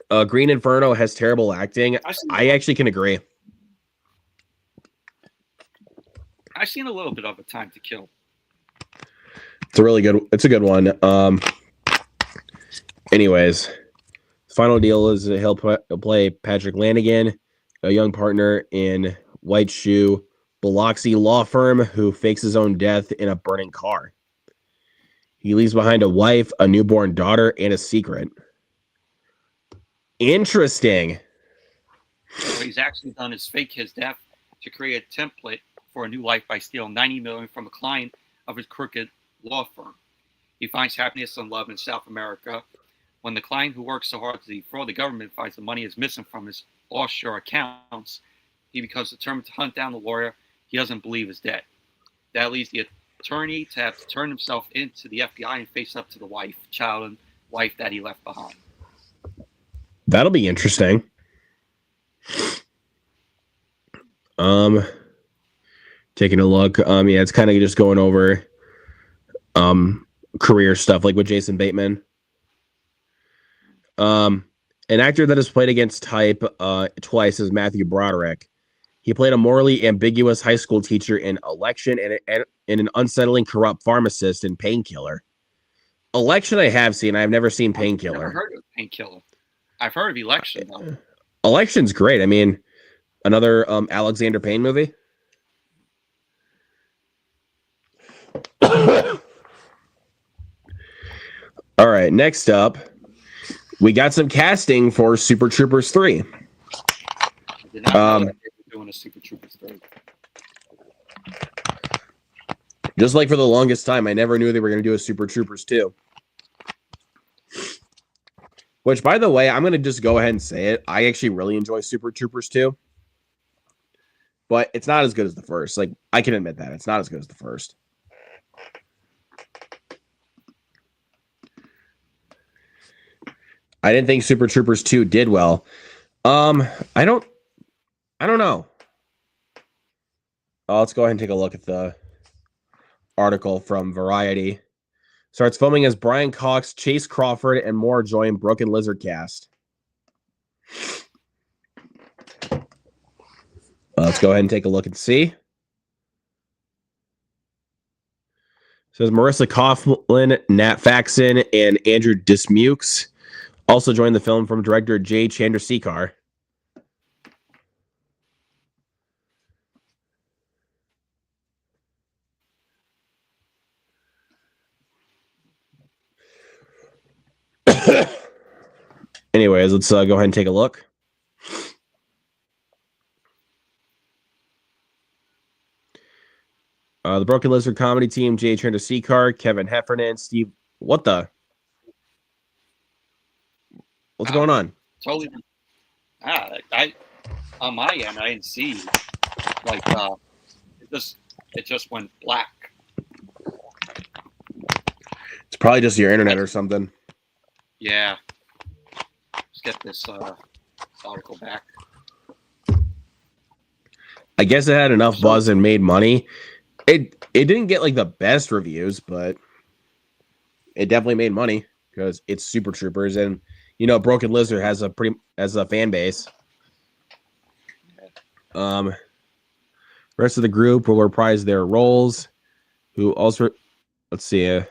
that. Green Inferno has terrible acting. I actually can agree. I've seen a little bit of A Time to Kill. It's a good one. Anyways, final deal is that he'll play Patrick Lanigan, a young partner in White Shoe Biloxi law firm who fakes his own death in a burning car. He leaves behind a wife, a newborn daughter, and a secret. Interesting. What he's actually done is fake his death to create a template for a new life by stealing $90 million from a client of his crooked law firm. He finds happiness and love in South America. When the client who works so hard to defraud the government finds the money is missing from his offshore accounts, he becomes determined to hunt down the lawyer he doesn't believe is dead. That leads the attorney to have to turn himself into the FBI and face up to the child and wife that he left behind. That'll be interesting. Taking a look. Yeah, it's kind of just going over career stuff, like with Jason Bateman. An actor that has played against type twice is Matthew Broderick. He played a morally ambiguous high school teacher in Election and an unsettling corrupt pharmacist in Painkiller. Election I have seen. I've never seen Painkiller. I've never heard of Painkiller. I've heard of Election, though. Election's great. I mean, another Alexander Payne movie. All right, next up, we got some casting for Super Troopers 3. I did not know that they were doing a Super Troopers 3. Just like for the longest time, I never knew they were going to do a Super Troopers 2. Which, by the way, I'm going to just go ahead and say it. I actually really enjoy Super Troopers 2. But it's not as good as the first. Like, I can admit that. It's not as good as the first. I didn't think Super Troopers 2 did well. I don't know. Let's go ahead and take a look at the article from Variety. Starts filming as Brian Cox, Chase Crawford, and more join Broken Lizard cast. Let's go ahead and take a look and see. It says Marissa Coughlan, Nat Faxon, and Andrew Dismukes also joined the film from director Jay Chandrasekhar. Anyways, let's go ahead and take a look. The Broken Lizard comedy team, Jay Chandrasekhar, Kevin Heffernan, Steve. What the? What's going on? Totally. I on my end, I didn't see like it just went black. It's probably just your internet or something. Yeah. Let's get this article back. I guess it had enough buzz and made money. It didn't get like the best reviews, but it definitely made money because it's Super Troopers, and you know Broken Lizard has a fan base. Rest of the group will reprise their roles. Who also, let's see,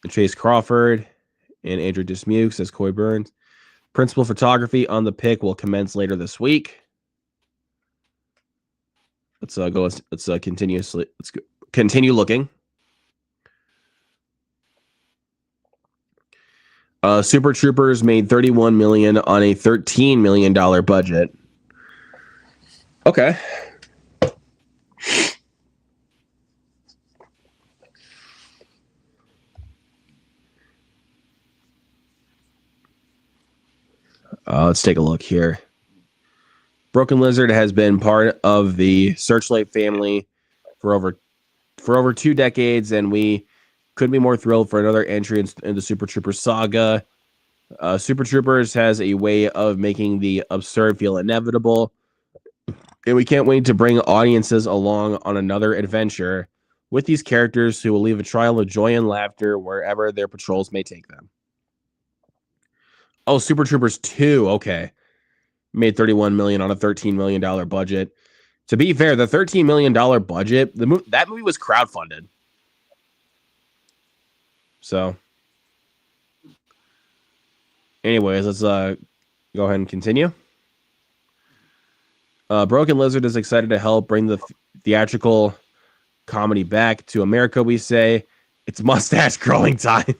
Chase Crawford and Andrew Dismukes as Coy Burns. Principal photography on the pic will commence later this week. Let's continue looking. Super Troopers made $31 million on a $13 million budget. Okay. Let's take a look here. Broken Lizard has been part of the Searchlight family for over 2 decades, and we couldn't be more thrilled for another entry in the Super Troopers saga. Super Troopers has a way of making the absurd feel inevitable, and we can't wait to bring audiences along on another adventure with these characters who will leave a trail of joy and laughter wherever their patrols may take them. Oh, Super Troopers 2, okay. Made $31 million on a $13 million budget. To be fair, the $13 million budget, that movie was crowdfunded. So, anyways, let's go ahead and continue. Broken Lizard is excited to help bring the theatrical comedy back to America, we say. It's mustache growing time.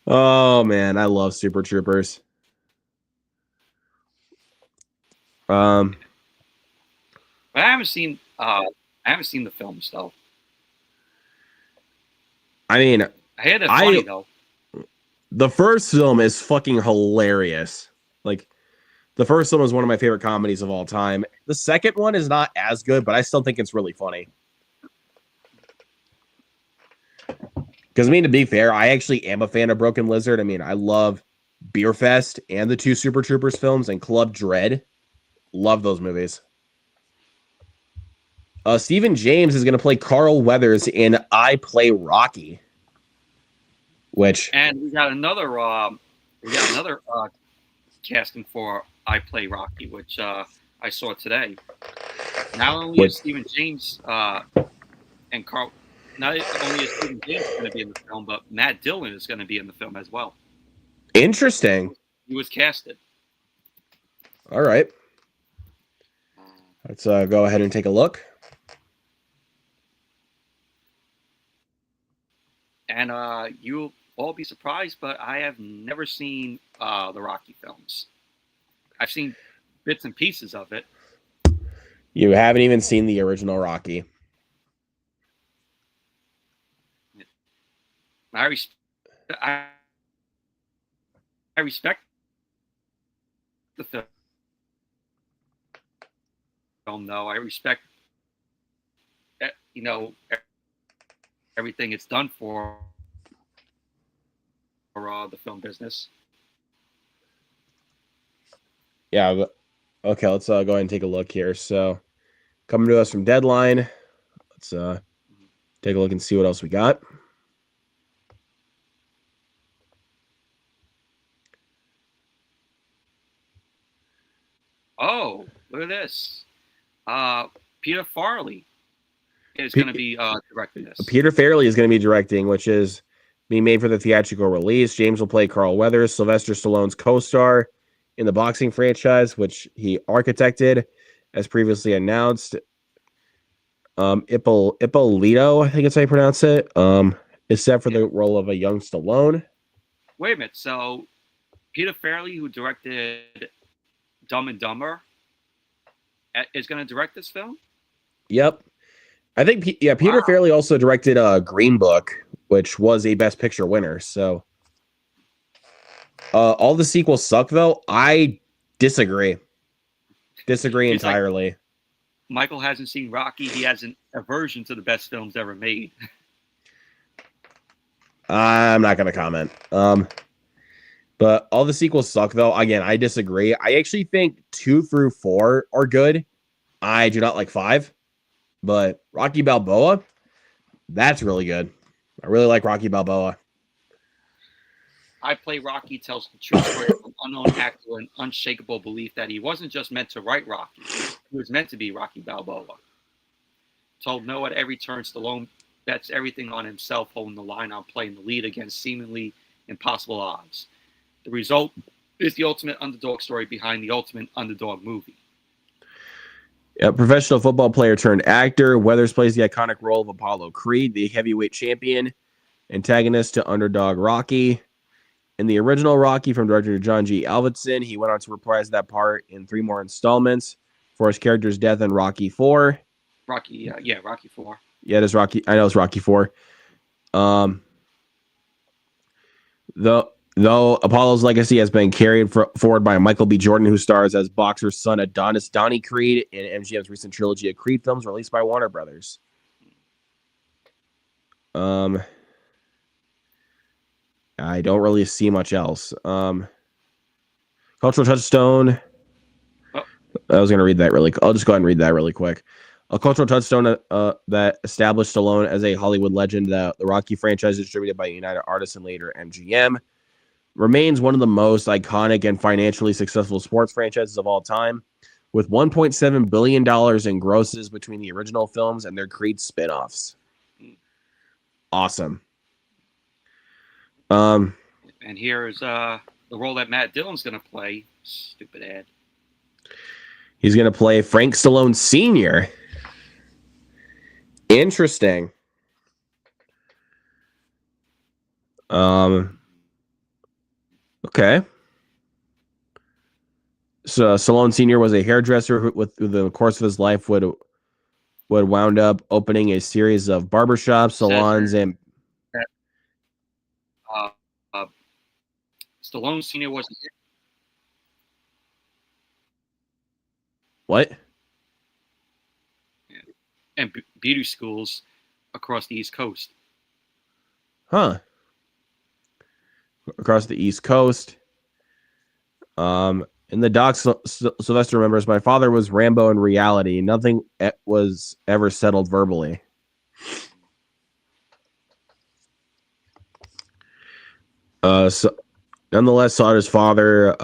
Oh man, I love Super Troopers. But I haven't seen the films though. I mean, I hear they're funny though. The first film is fucking hilarious. Like, the first one is one of my favorite comedies of all time. The second one is not as good, but I still think it's really funny. Because, I mean, to be fair, I actually am a fan of Broken Lizard. I mean, I love Beer Fest and the two Super Troopers films and Club Dread. Love those movies. Stephen James is going to play Carl Weathers in I Play Rocky. And we got another casting for I Play Rocky, which I saw today. Not only is Stephen James and Carl, not only is Stephen James going to be in the film, but Matt Dillon is going to be in the film as well. Interesting. He was casted. All right. Let's go ahead and take a look. And you'll all be surprised, but I have never seen the Rocky films. I've seen bits and pieces of it. You haven't even seen the original Rocky. I respect the film, though. I respect, everything it's done for the film business. Yeah. Okay, let's go ahead and take a look here. So, coming to us from Deadline. Let's take a look and see what else we got. Oh, look at this. Peter Farrelly is going to be directing this. Peter Farrelly is going to be directing, which is being made for the theatrical release. James will play Carl Weathers, Sylvester Stallone's co-star in the boxing franchise, which he architected, as previously announced. Ippolito, I think it's how you pronounce it, is set for the role of a young Stallone. Wait a minute. So, Peter Farrelly, who directed Dumb and Dumber, is going to direct this film? Yep. I think, Peter Farrelly also directed Green Book, which was a Best Picture winner. So, all the sequels suck, though. I disagree. Disagree entirely. Like, Michael hasn't seen Rocky. He has an aversion to the best films ever made. I'm not going to comment. But all the sequels suck, though. Again, I disagree. I actually think 2 through 4 are good. I do not like 5. But Rocky Balboa, that's really good. I really like Rocky Balboa. I Play Rocky tells the true story of an unknown actor with an unshakable belief that he wasn't just meant to write Rocky. He was meant to be Rocky Balboa. Told no at every turn, Stallone bets everything on himself, holding the line on playing the lead against seemingly impossible odds. The result is the ultimate underdog story behind the ultimate underdog movie. A professional football player turned actor, Weathers plays the iconic role of Apollo Creed, the heavyweight champion, antagonist to underdog Rocky. In the original Rocky from director John G. Avildsen, he went on to reprise that part in 3 more installments for his character's death in Rocky 4. Rocky 4. Yeah, it is Rocky. I know it's Rocky 4. Though Apollo's legacy has been carried forward by Michael B. Jordan, who stars as boxer's son Adonis Donnie Creed in MGM's recent trilogy of Creed films released by Warner Brothers. I don't really see much else. Cultural touchstone. I was going to read that really. I'll just go ahead and read that really quick. A cultural touchstone that established Stallone as a Hollywood legend. The Rocky franchise, distributed by United Artists and later MGM, remains one of the most iconic and financially successful sports franchises of all time, with $1.7 billion in grosses between the original films and their Creed spin-offs. Awesome. And here's the role that Matt Dillon's going to play. Stupid ad. He's going to play Frank Stallone Sr. Interesting. Okay. So Stallone Sr. was a hairdresser who, through the course of his life, would wound up opening a series of barbershops, Says salons, here and that uh, uh, Stallone Sr. was what? and beauty schools across the East Coast. Huh? Across the East Coast. In the doc, Sylvester remembers, my father was Rambo in reality. Nothing was ever settled verbally. So, nonetheless, sought his father's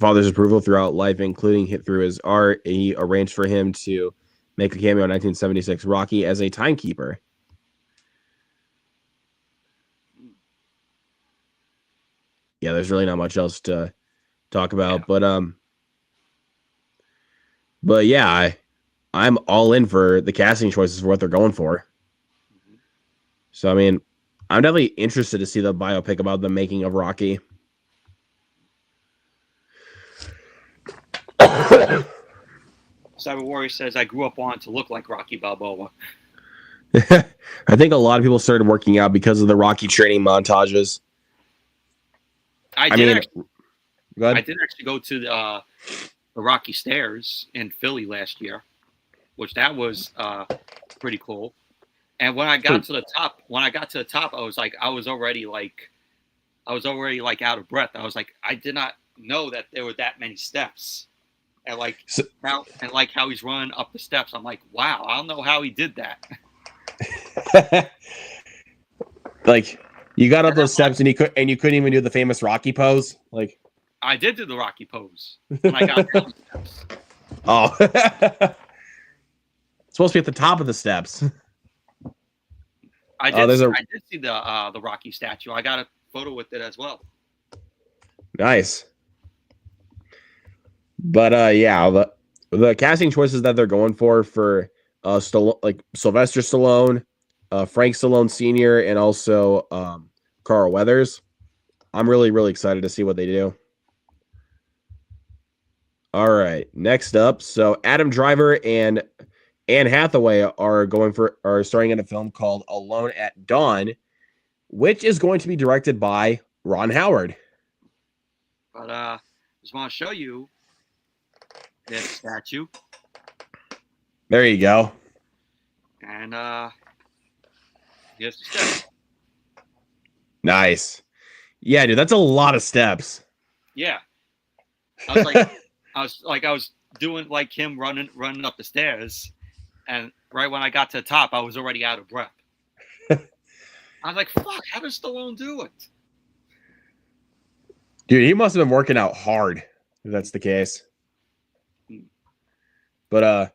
approval throughout life, including through his art. He arranged for him to make a cameo in 1976 Rocky as a timekeeper. Yeah, there's really not much else to talk about, Yeah. but yeah, I'm all in for the casting choices for what they're going for. Mm-hmm. So I mean, I'm definitely interested to see the biopic about the making of Rocky. Cyber Warrior says, I grew up wanting to look like Rocky Balboa. I think a lot of people started working out because of the Rocky training montages. I I did mean, actually, go I ahead. did actually go to the Rocky Stairs in Philly last year, which that was pretty cool. And when I got to the top, I was like, I was already like out of breath. I was like, I did not know that there were that many steps. And So, how he's running up the steps. I'm like, wow, I don't know how he did that. like you got up And then those steps and you couldn't even do the famous Rocky pose. Like I did do the Rocky pose when I got down the steps. oh, it's supposed to be at the top of the steps. There's a I did see the Rocky statue. I got a photo with it as well. nice, but yeah, the casting choices that they're going for like Sylvester Stallone, Frank Stallone Sr., and also Carl Weathers. I'm really excited to see what they do. All right, next up, so Adam Driver and Anne Hathaway are starring in a film called Alone at Dawn, which is going to be directed by Ron Howard. But just want to show you this statue. There you go. And here's the steps. Nice. Yeah, dude, that's a lot of steps. Yeah. I was like I was doing like him running up the stairs, and right when I got to the top, I was already out of breath. I was like, fuck, how does Stallone do it? Dude, he must have been working out hard if that's the case. But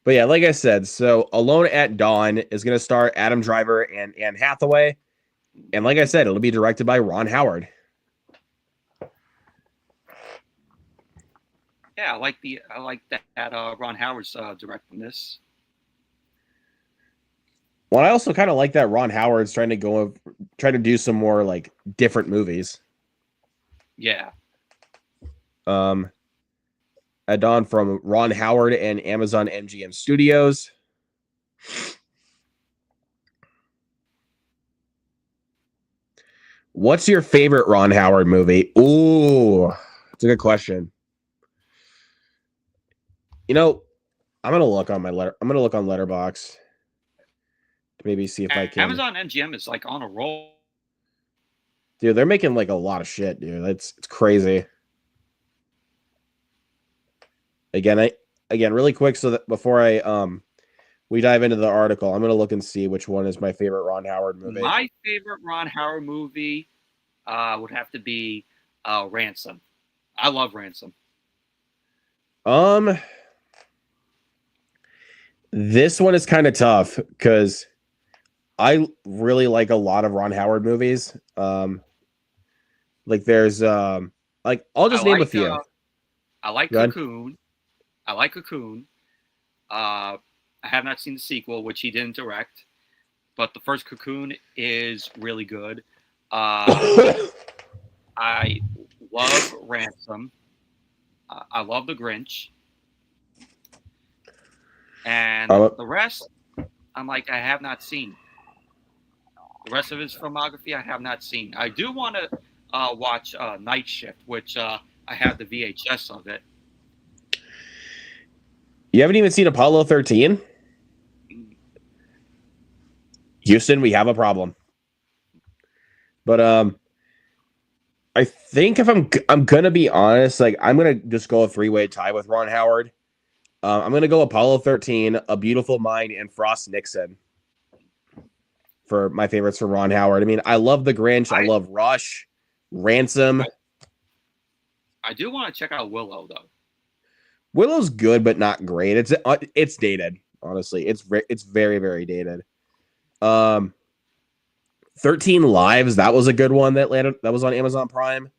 yeah, like I said, so Alone at Dawn is going to star Adam Driver and Anne Hathaway. And like I said, it'll be directed by Ron Howard. Yeah, I like that Ron Howard's directing this. Well, I also kind of like that Ron Howard's trying to do some more like different movies. Yeah. At Dawn from Ron Howard and Amazon MGM Studios. What's your favorite Ron Howard movie? Ooh, that's a good question. You know, I'm gonna look on Letterboxd to maybe see if I can. Amazon MGM is like on a roll. Dude, they're making like a lot of shit, dude. It's crazy. Again, really quick, so that before we dive into the article, I'm gonna look and see which one is my favorite Ron Howard movie. My favorite Ron Howard movie would have to be Ransom. I love Ransom. This one is kind of tough because I really like a lot of Ron Howard movies. Like there's like I'll just name a few. I like Cocoon. I like Cocoon. I have not seen the sequel, which he didn't direct, but the first Cocoon is really good. I love Ransom. I love The Grinch, and uh, the rest, I'm like, I have not seen. The rest of his filmography, I have not seen. I do want to watch Night Shift, which I have the VHS of it. you haven't even seen Apollo 13? Houston, we have a problem. But I think if I'm gonna be honest, like I'm gonna just go a 3-way tie with Ron Howard. I'm gonna go Apollo 13, A Beautiful Mind, and Frost Nixon for my favorites for Ron Howard. I mean, I love The Grinch, I love Rush, Ransom. I do want to check out Willow though. Willow's good, but not great. It's dated. Honestly, it's very very dated. 13 Lives, that was a good one that was on Amazon Prime.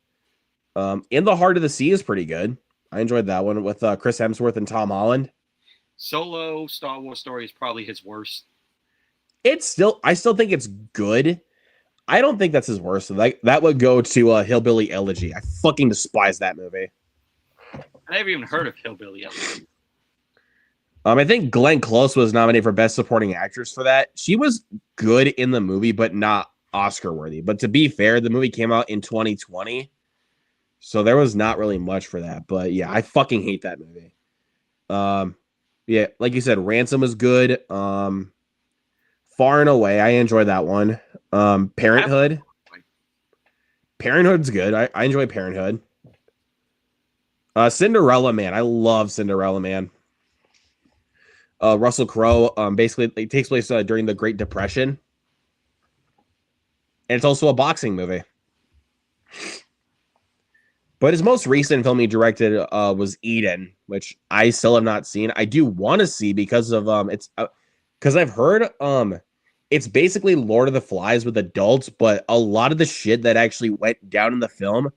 In the Heart of the Sea is pretty good. I enjoyed that one with Chris Hemsworth and Tom Holland. Solo Star Wars story is probably his worst. I still think it's good. I don't think that's his worst. That would go to Hillbilly Elegy. I fucking despise that movie. I never even heard of Hillbilly Elegy. I think Glenn Close was nominated for Best Supporting Actress for that. She was good in the movie, but not Oscar worthy. But to be fair, the movie came out in 2020, so there was not really much for that. But yeah, I fucking hate that movie. Yeah, like you said, Ransom was good. Far and Away, I enjoy that one. Parenthood. Parenthood's good. I enjoy Parenthood. Cinderella Man. I love Cinderella Man. Russell Crowe. Basically, it takes place during the Great Depression, and it's also a boxing movie. But his most recent film he directed was Eden, which I still have not seen. I do want to see because of because I've heard it's basically Lord of the Flies with adults, but a lot of the shit that actually went down in the film,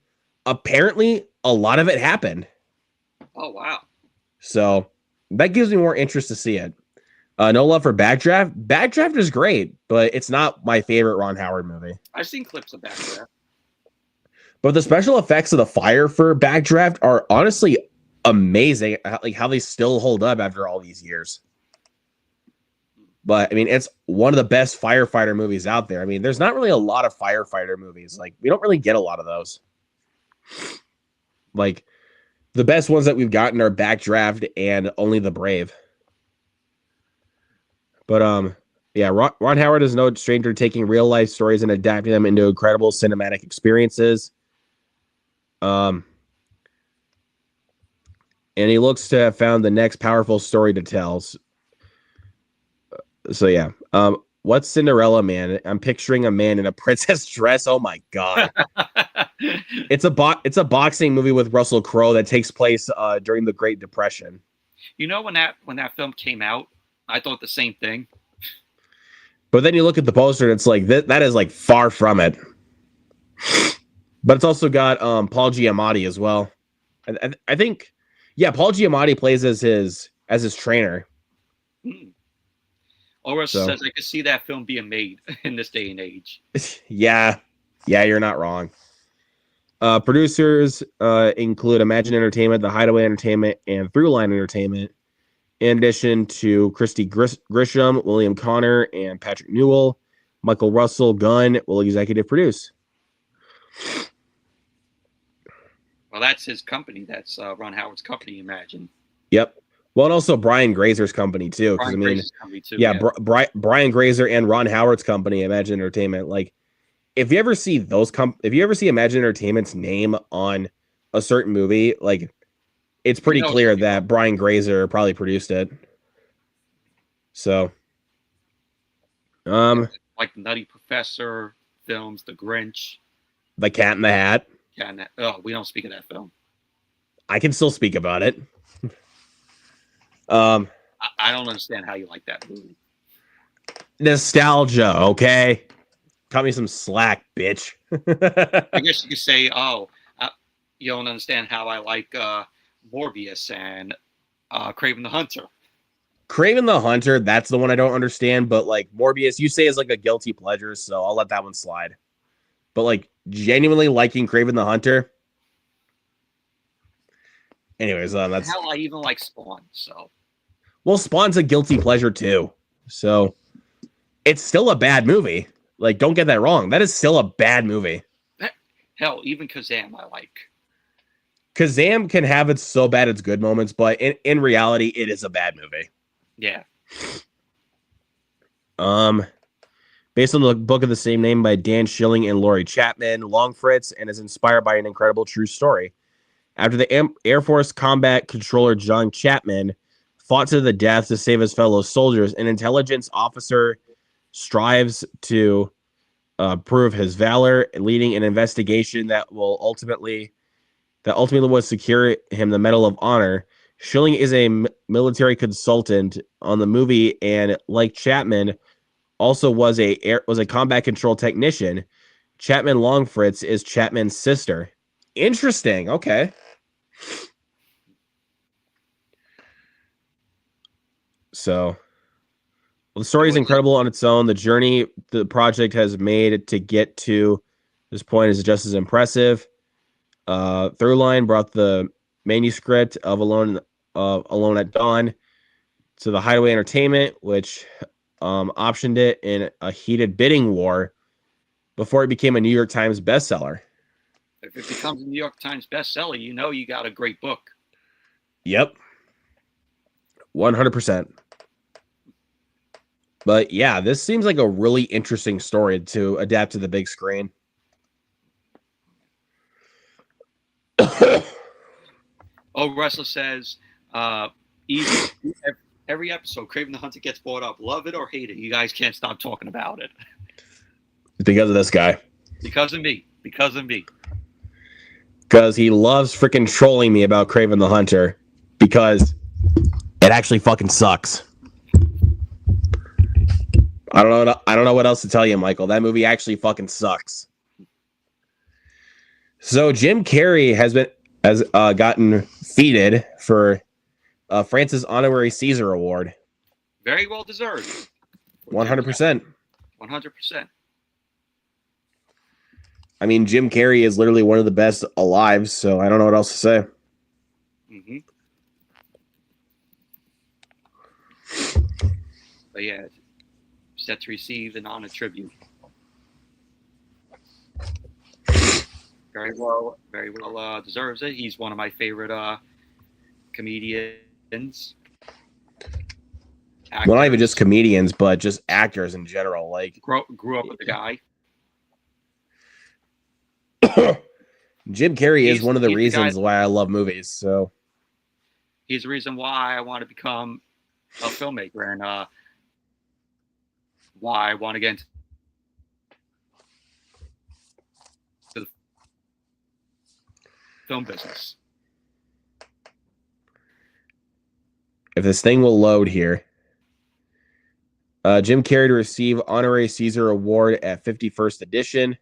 apparently a lot of it happened. Oh wow! So that gives me more interest to see it. No Love for Backdraft. Backdraft is great, but it's not my favorite Ron Howard movie. I've seen clips of Backdraft. But the special effects of the fire for Backdraft are honestly amazing. Like how they still hold up after all these years. But I mean, it's one of the best firefighter movies out there. I mean, there's not really a lot of firefighter movies. Like we don't really get a lot of those. Like the best ones that we've gotten are Backdraft and Only the Brave. But yeah, Ron Howard is no stranger to taking real life stories and adapting them into incredible cinematic experiences. And he looks to have found the next powerful story to tell. So yeah. What's Cinderella Man? I'm picturing a man in a princess dress. Oh my god. It's a boxing movie with Russell Crowe that takes place during the Great Depression. You know, when that film came out, I thought the same thing. But then you look at the poster and it's like that is like far from it. But it's also got Paul Giamatti as well. I think, yeah, Paul Giamatti plays as his trainer. Or says I could see that film being made in this day and age. Yeah, you're not wrong. Producers include Imagine Entertainment, The Hideaway Entertainment, and Throughline Entertainment. In addition to Christy Grisham, William Connor, and Patrick Newell, Michael Russell Gunn will executive produce. Well, that's his company. That's Ron Howard's company, Imagine. Yep. Well, and also Brian Grazer's company too. Because I mean, yeah. Brian Grazer and Ron Howard's company, Imagine Entertainment. Like, if you ever see Imagine Entertainment's name on a certain movie, like, it's pretty clear that Brian Grazer probably produced it. So, like Nutty Professor films, The Grinch, The Cat in the Hat. Yeah, we don't speak of that film. I can still speak about it. I don't understand how you like that movie. Nostalgia, okay? Cut me some slack, bitch. I guess you could say, you don't understand how I like Morbius and Kraven the Hunter. Kraven the Hunter, that's the one I don't understand, but like Morbius, you say is like a guilty pleasure, so I'll let that one slide. But like genuinely liking Kraven the Hunter. Anyways, that's hell. I even like Spawn. So, well, Spawn's a guilty pleasure too. So it's still a bad movie. Like, don't get that wrong. That is still a bad movie. Hell, even Kazam I like. Kazam can have its so bad it's good moments, but in reality, it is a bad movie. Yeah. Based on the book of the same name by Dan Schilling and Laurie Chapman, Long Fritz, and is inspired by an incredible true story. After the Air Force Combat Controller John Chapman fought to the death to save his fellow soldiers, an intelligence officer strives to prove his valor, leading an investigation that ultimately would secure him the Medal of Honor. Schilling is a military consultant on the movie, and like Chapman, also was a combat control technician. Chapman Longfritz is Chapman's sister. Interesting. Okay. So, the story is incredible on its own. The journey the project has made to get to this point is just as impressive. Throughline brought the manuscript of Alone at Dawn to the Hideaway Entertainment, which optioned it in a heated bidding war before it became a New York Times bestseller. If it becomes a New York Times bestseller, you know you got a great book. Yep. 100%. But yeah, this seems like a really interesting story to adapt to the big screen. Wrestler says, every episode, Kraven the Hunter gets brought up. Love it or hate it. You guys can't stop talking about it. Because of this guy. Because of me. Because he loves freaking trolling me about Kraven the Hunter. Because it actually fucking sucks. I don't know what else to tell you, Michael. That movie actually fucking sucks. So Jim Carrey has gotten feted for France's honorary Caesar Award. Very well deserved. 100%. 100%. I mean, Jim Carrey is literally one of the best alive, so I don't know what else to say. Mm-hmm. But yeah, set to receive an honor tribute. Very well deserves it. He's one of my favorite comedians. Well, not even just comedians, but just actors in general. Like grew up with the guy. Jim Carrey is one of the reasons why I love movies. So he's the reason why I want to become a filmmaker and why I want to get into the film business. If this thing will load here. Jim Carrey to receive honorary Caesar Award at 51st edition.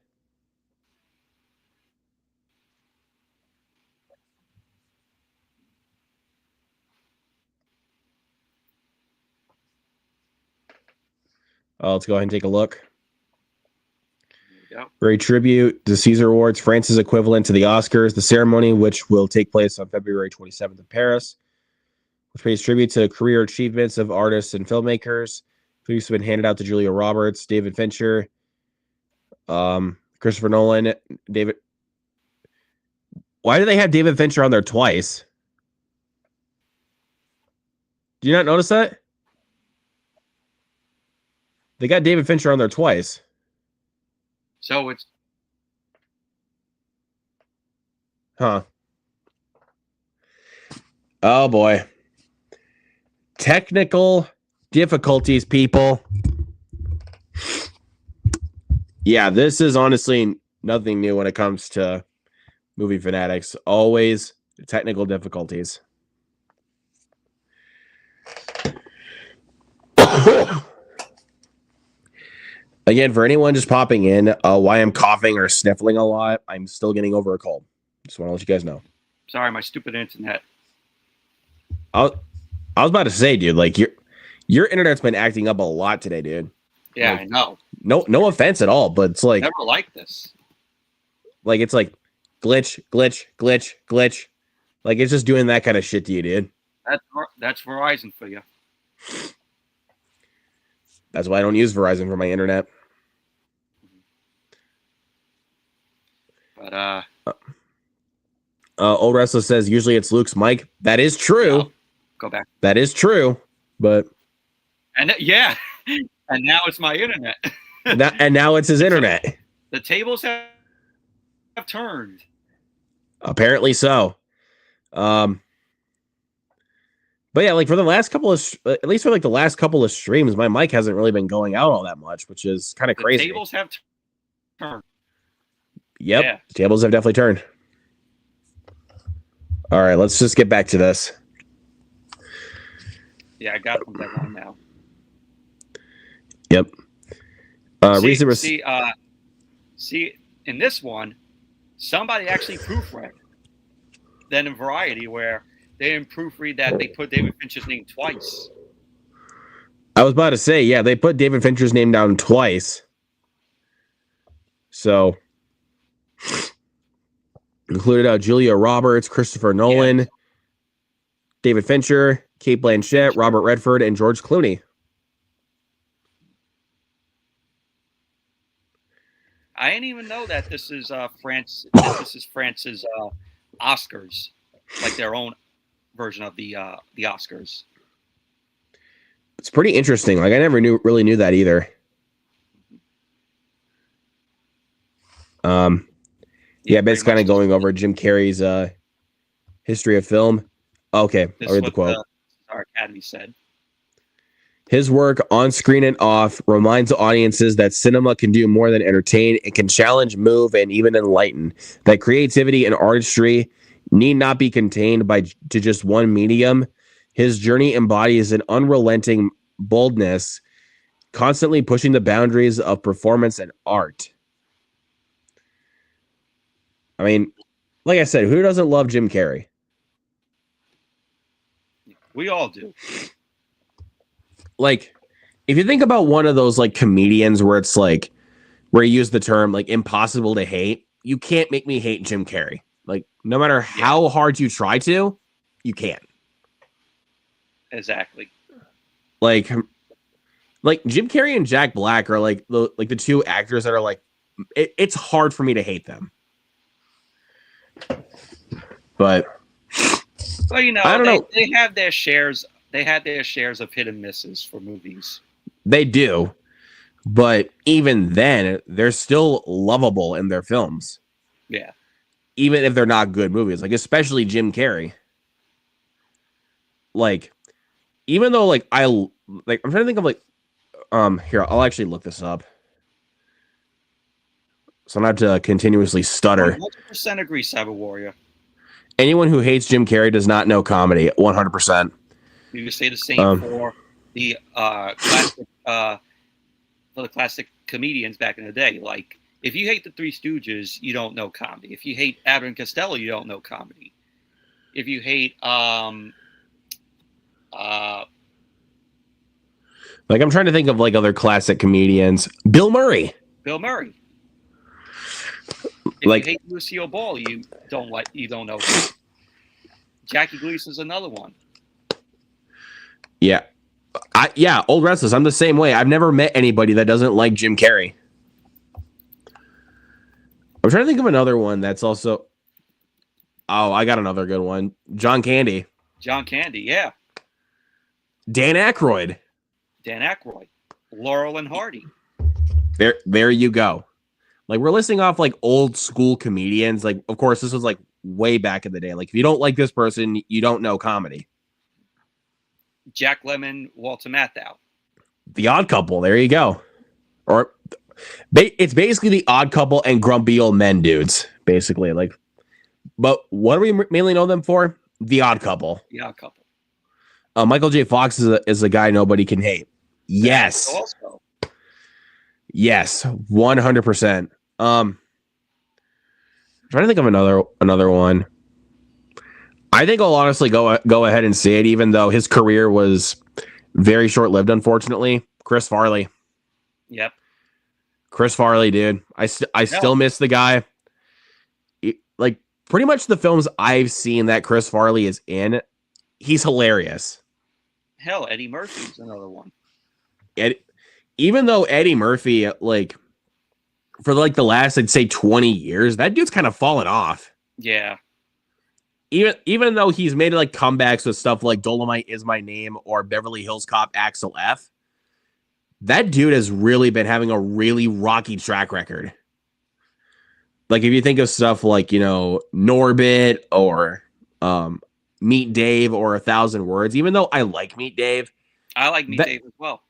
Let's go ahead and take a look. For a tribute to Caesar Awards, France's equivalent to the Oscars, the ceremony, which will take place on February 27th in Paris, which pays tribute to career achievements of artists and filmmakers. Who's been handed out to Julia Roberts, David Fincher, Christopher Nolan, David. Why do they have David Fincher on there twice? Do you not notice that? They got David Fincher on there twice. So it's... Huh. Oh, boy. Technical difficulties, people. Yeah, this is honestly nothing new when it comes to movie fanatics. Always technical difficulties. Again, for anyone just popping in, why I'm coughing or sniffling a lot, I'm still getting over a cold. Just want to let you guys know. Sorry, my stupid internet. I was about to say, dude, like Your internet's been acting up a lot today, dude. Yeah, Like, I know. No offense at all, but it's like Never liked this. it's like glitch, glitch, glitch, glitch. Like it's just doing that kind of shit to you, dude. That's Verizon for you. That's why I don't use Verizon for my internet. But Old Restless says usually it's Luke's mic. That is true. yeah, go back. That is true. But And yeah, and now it's my internet. now it's his internet. The tables have turned. Apparently so. But yeah, like for the last couple of, at least for like the last couple of streams, my mic hasn't really been going out all that much, which is kind of crazy. The tables have turned. Yep, yeah. The tables have definitely turned. All right, let's just get back to this. Yeah, I got that one now. Yep. See, in this one, somebody actually proofread. Then in Variety, where they didn't proofread that, they put David Fincher's name twice. I was about to say, yeah, they put David Fincher's name down twice. So, included Julia Roberts, Christopher Nolan, David Fincher, Cate Blanchett, Robert Redford, and George Clooney. I didn't even know that this is France. This is France's Oscars, like their own version of the Oscars. It's pretty interesting. Like I never really knew that either. Yeah, basically kind of going over Jim Carrey's history of film. Okay, I'll read the quote. Our Academy said. His work on screen and off reminds audiences that cinema can do more than entertain. It can challenge, move, and even enlighten. That creativity and artistry need not be contained to just one medium. His journey embodies an unrelenting boldness, constantly pushing the boundaries of performance and art. I mean, like I said, who doesn't love Jim Carrey? We all do. Like, if you think about one of those like comedians where it's like, where you use the term like impossible to hate, you can't make me hate Jim Carrey. Like, no matter how hard you try to, you can't. Exactly. Like Jim Carrey and Jack Black are like the two actors that are like, it's hard for me to hate them. But well, you know, I don't know. They have their shares. They had their shares of hit and misses for movies. They do. But even then, they're still lovable in their films. Yeah. Even if they're not good movies. Like, especially Jim Carrey. Like, even though, like, I'm trying to think of, like, here, I'll actually look this up. So I'm not to continuously stutter. 100% agree, Cyber Warrior. Anyone who hates Jim Carrey does not know comedy. 100%. You could say the same for the classic comedians back in the day. Like, if you hate the Three Stooges, you don't know comedy. If you hate Abbott and Costello, you don't know comedy. If you hate like, I'm trying to think of like other classic comedians. Bill Murray. If like, you hate Lucille Ball, you don't know. Jackie Gleason's another one. Yeah. Old Restless. I'm the same way. I've never met anybody that doesn't like Jim Carrey. I'm trying to think of another one that's also. Oh, I got another good one. John Candy. John Candy, yeah. Dan Aykroyd. Laurel and Hardy. There you go. Like, we're listing off like old school comedians. Like, of course, this was like way back in the day. Like, if you don't like this person, you don't know comedy. Jack Lemmon, Walter Matthau. The Odd Couple. There you go. Or it's basically The Odd Couple and Grumpy Old Men dudes, basically. Like, but what do we mainly know them for? The Odd Couple. The Odd Couple. Michael J. Fox is a guy nobody can hate. Yes. Also. Yes, 100%. Trying to think of another one. I think I'll honestly go ahead and say it, even though his career was Very short lived, unfortunately. Chris Farley. Yep. Chris Farley, dude. I still miss the guy. Like, pretty much the films I've seen that Chris Farley is in, he's hilarious. Hell, Eddie Murphy's another one. Even though Eddie Murphy, like, for like the last, I'd say 20 years, that dude's kind of fallen off. Yeah. Even though he's made like comebacks with stuff like Dolomite Is My Name or Beverly Hills Cop Axel F, that dude has really been having a really rocky track record. Like if you think of stuff like, you know, Norbit or Meet Dave or 1,000 Words, even though I like Meet Dave. I like Meet Dave as well.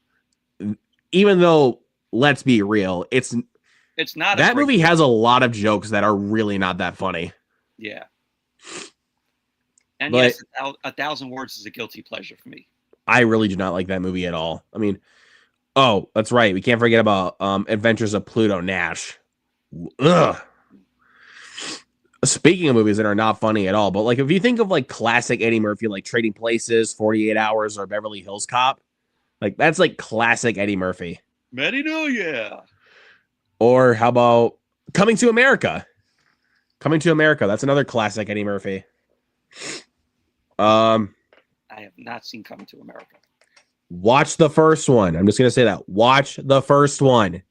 Even though, let's be real, it's not that movie has a lot of jokes that are really not that funny. Yeah. And yes, 1,000 Words is a guilty pleasure for me. I really do not like that movie at all. I mean, oh, that's right. We can't forget about Adventures of Pluto Nash. Ugh. Speaking of movies that are not funny at all, but like if you think of like classic Eddie Murphy, like Trading Places, 48 Hours, or Beverly Hills Cop, like that's like classic Eddie Murphy. Yeah. Or how about Coming to America? Coming to America. That's another classic Eddie Murphy. I have not seen Coming to America. Watch the first one. I'm just gonna say that. Watch the first one.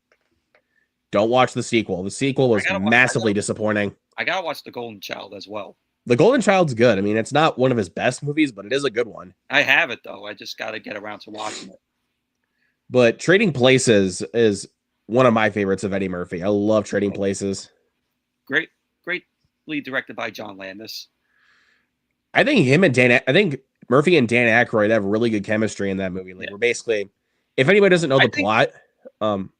Don't watch the sequel. The sequel was massively disappointing. I gotta watch The Golden Child as well. The Golden Child's good. I mean, it's not one of his best movies, but it is a good one. I have it though. I just gotta get around to watching it. But Trading Places is one of my favorites of Eddie Murphy. I love Trading Places. Greatly directed by John Landis. I think Murphy and Dan Aykroyd have really good chemistry in that movie. Like, we're basically, if anybody doesn't know the plot,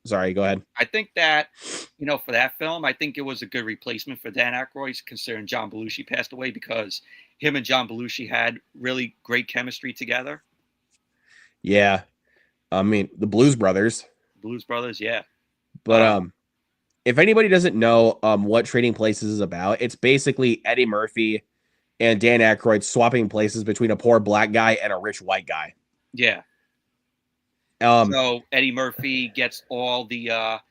sorry, go ahead. I think that, you know, for that film, I think it was a good replacement for Dan Aykroyd, considering John Belushi passed away, because him and John Belushi had really great chemistry together. Yeah. I mean, the Blues Brothers. Yeah. But if anybody doesn't know what Trading Places is about, it's basically Eddie Murphy and Dan Aykroyd swapping places between a poor black guy and a rich white guy. Yeah. So Eddie Murphy gets all the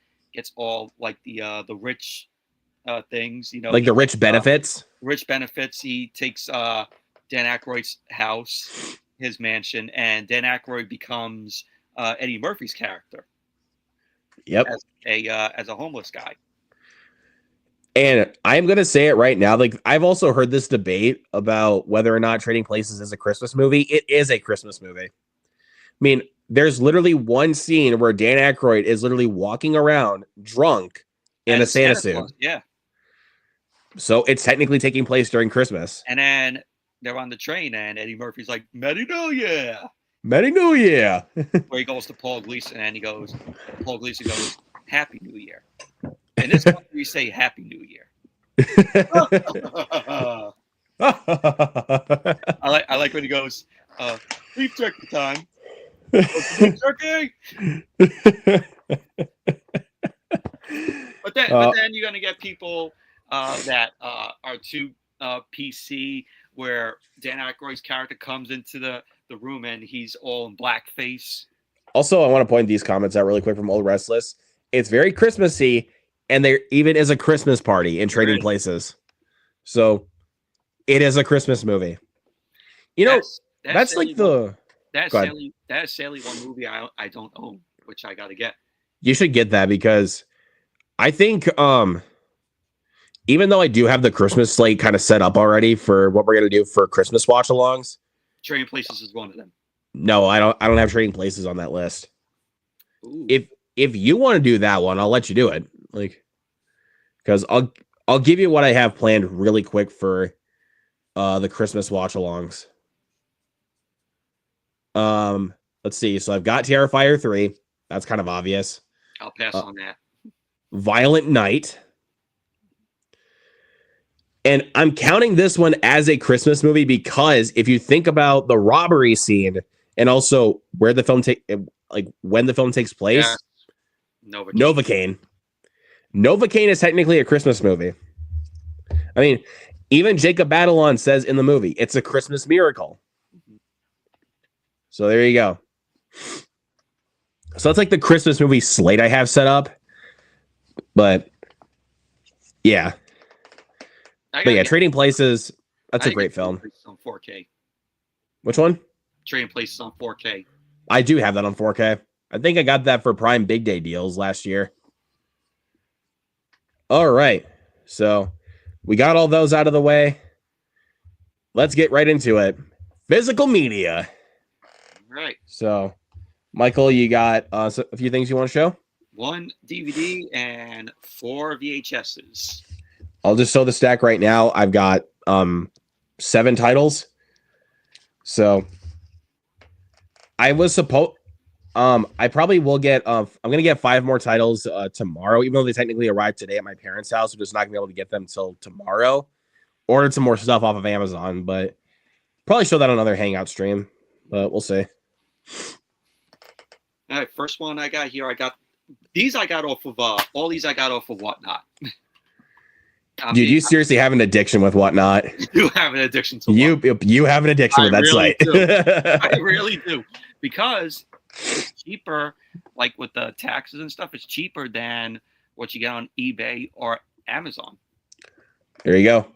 rich things, you know, like the rich benefits. He takes Dan Aykroyd's house, his mansion, and Dan Aykroyd becomes Eddie Murphy's character. Yep. As a homeless guy. And I'm going to say it right now. Like, I've also heard this debate about whether or not Trading Places is a Christmas movie. It is a Christmas movie. I mean, there's literally one scene where Dan Aykroyd is literally walking around drunk in a Santa suit. Yeah. So it's technically taking place during Christmas. And then they're on the train, and Eddie Murphy's like, Merry New Year. Merry New Year. Where he goes to Paul Gleason, and Paul Gleason goes, Happy New Year. In this country, we say Happy New Year. I like when he goes, beef turkey time. Beef turkey. But then you're gonna get people that are too PC, where Dan Aykroyd's character comes into the room and he's all in blackface. Also, I want to point these comments out really quick from Old Restless. It's very Christmassy, and there even is a Christmas party in Trading Places. So it is a Christmas movie. You know, that's like the... That's sadly one movie I don't own, which I got to get. You should get that, because I think even though I do have the Christmas slate kind of set up already for what we're going to do for Christmas watch-alongs, Trading Places is one of them. No, I don't have Trading Places on that list. Ooh. If you want to do that one, I'll let you do it. Like, because I'll give you what I have planned really quick for the Christmas watch-alongs. Let's see. So I've got Terrifier 3. That's kind of obvious. I'll pass on that. Violent Night. And I'm counting this one as a Christmas movie because if you think about the robbery scene and also where the film when the film takes place, Novocaine. Novocaine is technically a Christmas movie. I mean, even Jacob Batalon says in the movie, it's a Christmas miracle. So there you go. So that's like the Christmas movie slate I have set up. But yeah. But yeah, Trading Places, that's a great film. On 4K. Which one? Trading Places on 4K. I do have that on 4K. I think I got that for Prime Big Day deals last year. All right. So we got all those out of the way. Let's get right into it. Physical media. Right. So, Michael, you got a few things you want to show? 1 DVD and 4 VHSs. I'll just show the stack right now. I've got 7 titles. So I was supposed I probably will get I'm gonna get 5 more titles tomorrow, even though they technically arrived today at my parents' house. We're just not gonna be able to get them until tomorrow. Ordered some more stuff off of Amazon, but probably show that on another Hangout stream. But we'll see. All right, first one I got here. I got off of all these I got off of Whatnot. Dude, you seriously have an addiction with Whatnot. You have an addiction to Whatnot. You have an addiction with that really site. I really do. Because it's cheaper, like with the taxes and stuff, it's cheaper than what you get on eBay or Amazon. There you go.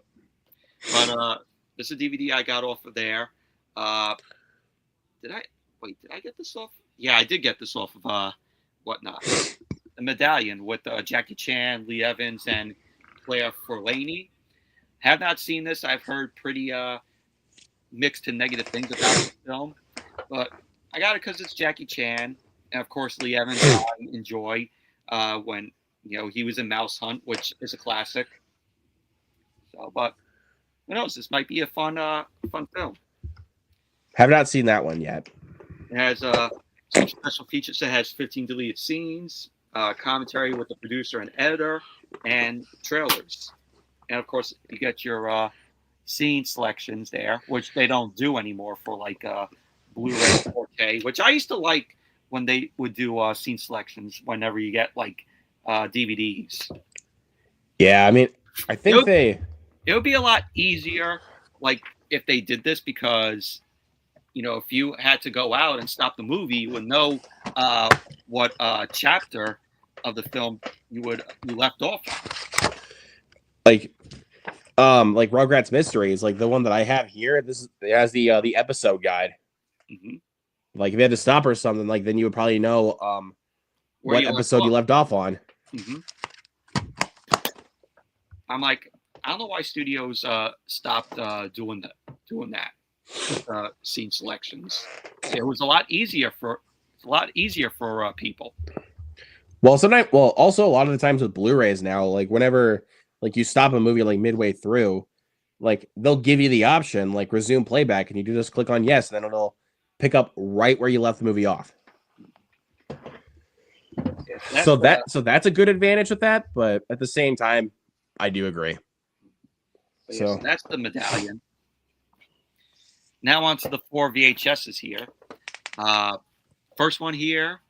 But this is a DVD I got off of there. Did I get this off? Yeah, I did get this off of Whatnot. The Medallion with Jackie Chan, Lee Evans, and Claire Forlani. Have not seen this. I've heard pretty mixed to negative things about the film, but I got it because it's Jackie Chan, and of course Lee Evans. I enjoy when he was in Mouse Hunt, which is a classic. So, but who knows? This might be a fun film. Have not seen that one yet. It has some special features. It has 15 deleted scenes, commentary with the producer and editor, and trailers. And of course, you get your scene selections there, which they don't do anymore for like Blu-ray 4K, which I used to like when they would do scene selections whenever you get like DVDs. Yeah, I mean, I think it would be a lot easier, like if they did this, because if you had to go out and stop the movie, you would know what chapter of the film you left off. Like Rugrats Mysteries, like the one that I have here. It has the episode guide. Mm-hmm. Like if you had to stop or something, like then you would probably know what episode you left off on. Mm-hmm. I'm like, I don't know why studios stopped doing that scene selections. It was a lot easier for people. Well, also a lot of the times with Blu-rays now, like whenever like you stop a movie like midway through, like they'll give you the option like resume playback, and you do just click on yes, and then it'll pick up right where you left the movie off. So that's a good advantage with that, but at the same time, I do agree. So that's the Medallion. Now on to the 4 VHSs here. First one here,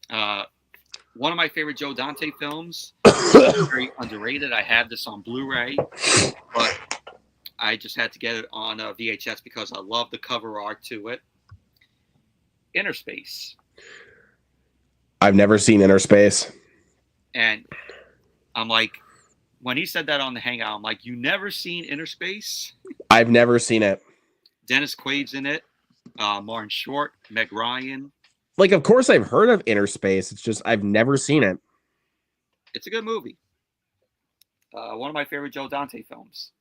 one of my favorite Joe Dante films. Very underrated. I have this on Blu-ray, but I just had to get it on VHS because I love the cover art to it. Inner Space. I've never seen Inner Space. And I'm like, when he said that on the Hangout, I'm like, you never seen Inner Space? I've never seen it. Dennis Quaid's in it. Martin Short, Meg Ryan. Like, of course I've heard of Inner Space. It's just I've never seen it. It's a good movie. One of my favorite Joe Dante films.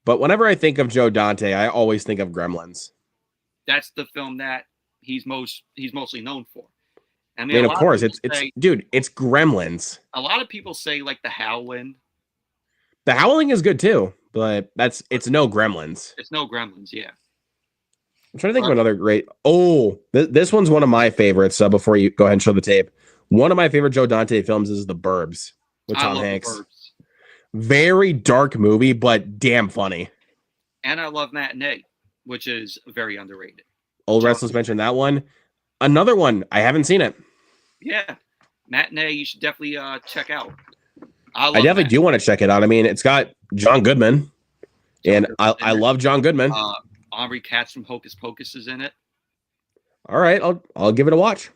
But whenever I think of Joe Dante, I always think of Gremlins. That's the film that he's mostly known for. I mean of course, it's Gremlins. A lot of people say like The Howling. The Howling is good too, but it's no Gremlins. It's no Gremlins, yeah. I'm trying to think of another great. This one's one of my favorites. So before you go ahead and show the tape, one of my favorite Joe Dante films is The Burbs with Tom Hanks. Very dark movie, but damn funny. And I love Matinee, which is very underrated. Old Restless mentioned that one. Another one, I haven't seen it. Yeah, Matinee, you should definitely check out. I definitely do want to check it out. I mean, it's got John Goodman, and I love John Goodman. Aubrey Katz from Hocus Pocus is in it. All right, I'll give it a watch.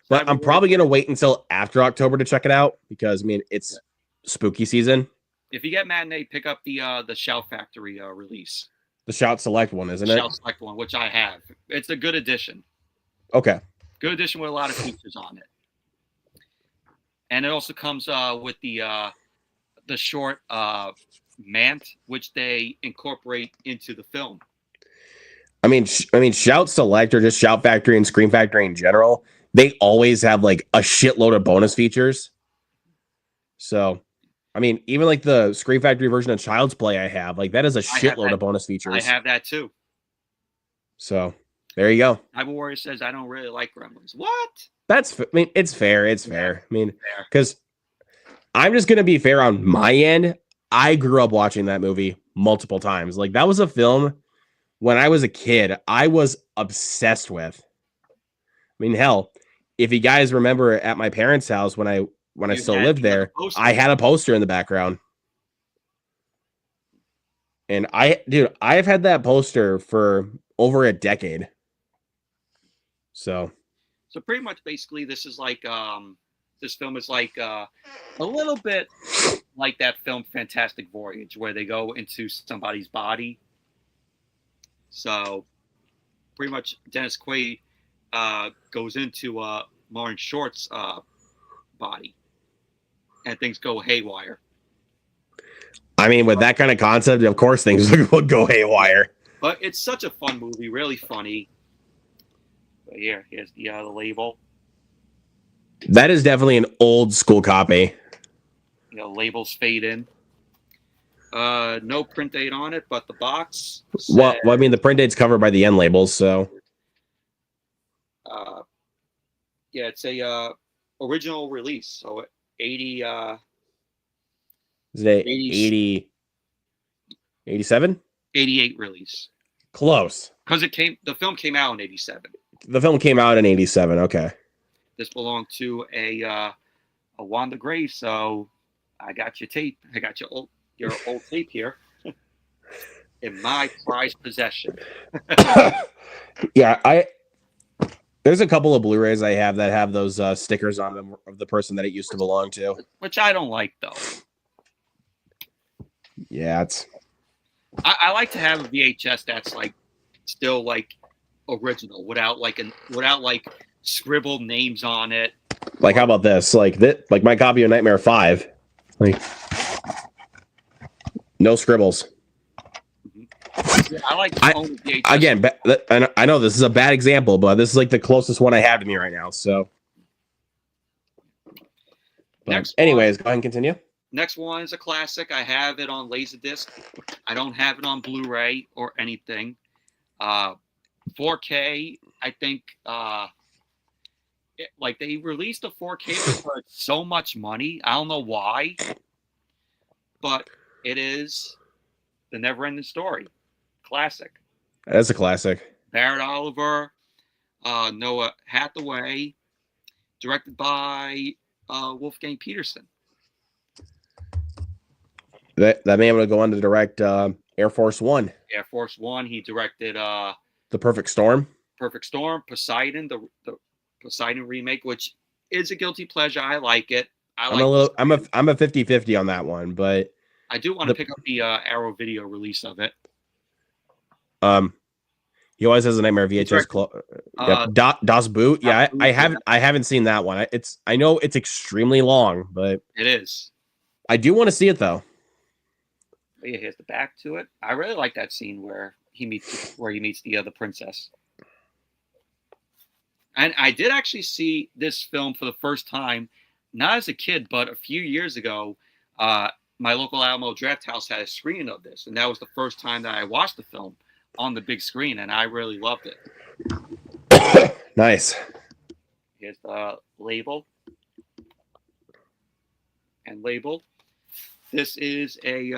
But I'm probably gonna wait until after October to check it out because I mean it's spooky season. If you get Matinee, pick up the Shout Factory release. The Shout Select one, isn't it? Shout Select one, which I have. It's a good edition. Okay. Good edition with a lot of features on it. And it also comes with the short Mant, which they incorporate into the film. I mean, Shout Select or just Shout Factory and Scream Factory in general, they always have like a shitload of bonus features. So, I mean, even like the Scream Factory version of Child's Play I have, like that is a shitload of bonus features. I have that too. So, there you go. Cyber Warrior says, I don't really like Gremlins. What? I mean, it's fair. It's fair. I mean, because I'm just going to be fair on my end. I grew up watching that movie multiple times. Like, that was a film when I was a kid, I was obsessed with. I mean, hell, if you guys remember at my parents' house when I still lived there, I had a poster in the background. And I've had that poster for over a decade. So pretty much basically this is like this film is like a little bit like that film Fantastic Voyage, where they go into somebody's body. So pretty much Dennis Quaid goes into Martin Short's body and things go haywire. I mean, with that kind of concept, of course things would go haywire. But it's such a fun movie, really funny. But here's the label. That is definitely an old school copy. You know, labels fade in. No print date on it, but the box. Well, I mean, the print date's covered by the end labels, so. Yeah, it's a original release, so 80. Is it 80? 87? 88 release. Close. Because the film came out in 87. The film came out in 87. Okay. This belonged to a Wanda Gray, so I got your tape. I got your old tape here in my prized possession. Yeah, there's a couple of Blu-rays I have that have those stickers on them of the person that it used to belong to. Which I don't like, though. Yeah, I like to have a VHS that's like still like original without scribbled names on it. Like, how about this? Like my copy of Nightmare 5. Like, no scribbles. Yeah, I like to own VHS. Again, I know this is a bad example, but this is like the closest one I have to me right now. So, anyways, go ahead and continue. Next one is a classic. I have it on Laserdisc. I don't have it on Blu-ray or anything. 4K, I think. They released a 4K for so much money. I don't know why, but it is The Never-Ending Story. Classic. That's a classic. Barrett Oliver, Noah Hathaway, directed by Wolfgang Peterson. That man would go on to direct Air Force One. Air Force One. He directed The Perfect Storm. Perfect Storm, Poseidon, the Poseidon remake, which is a guilty pleasure. I like it. I'm a 50-50 on that one, but I do want to pick up the Arrow Video release of it. He always has a Nightmare VHS. Das Boot. Yeah, I haven't seen that one. I know it's extremely long, but it is. I do want to see it though. But yeah, here's the back to it. I really like that scene where he meets the princess. And I did actually see this film for the first time, not as a kid, but a few years ago. My local Alamo Draft House had a screening of this, and that was the first time that I watched the film on the big screen, and I really loved it. Nice. Here's the label. And label. This is a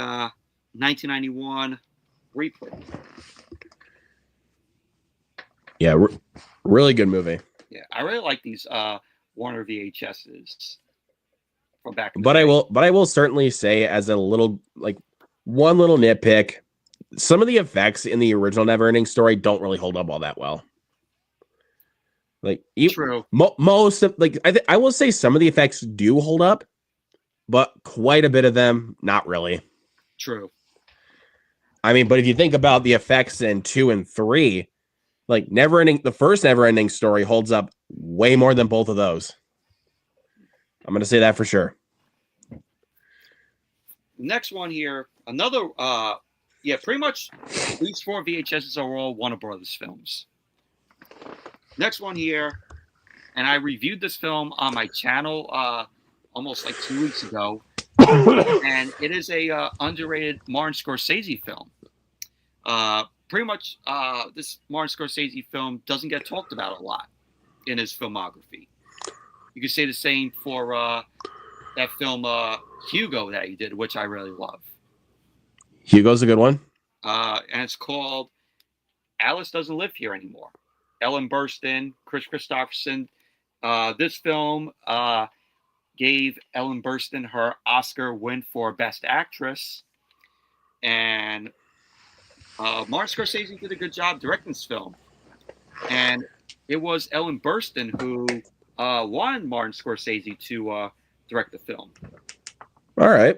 1991 reprint. Yeah, really good movie. Yeah, I really like these Warner VHSs from back in the day. I will certainly say, as a little one little nitpick, some of the effects in the original Never-Ending Story don't really hold up all that well. Like True. most of like I will say some of the effects do hold up, but quite a bit of them not really. True. I mean, but if you think about the effects in 2 and 3, like the first never ending story holds up way more than both of those. I'm gonna say that for sure. Next one here, another yeah, pretty much these 4 VHSs are all Warner Brothers films. Next one here, and I reviewed this film on my channel almost like 2 weeks ago, and it is a underrated Martin Scorsese film. Pretty much, this Martin Scorsese film doesn't get talked about a lot in his filmography. You could say the same for that film Hugo that he did, which I really love. Hugo's a good one. And it's called Alice Doesn't Live Here Anymore. Ellen Burstyn, Chris Christopherson. This film gave Ellen Burstyn her Oscar win for Best Actress. And Martin Scorsese did a good job directing this film. And it was Ellen Burstyn who wanted Martin Scorsese to direct the film. All right.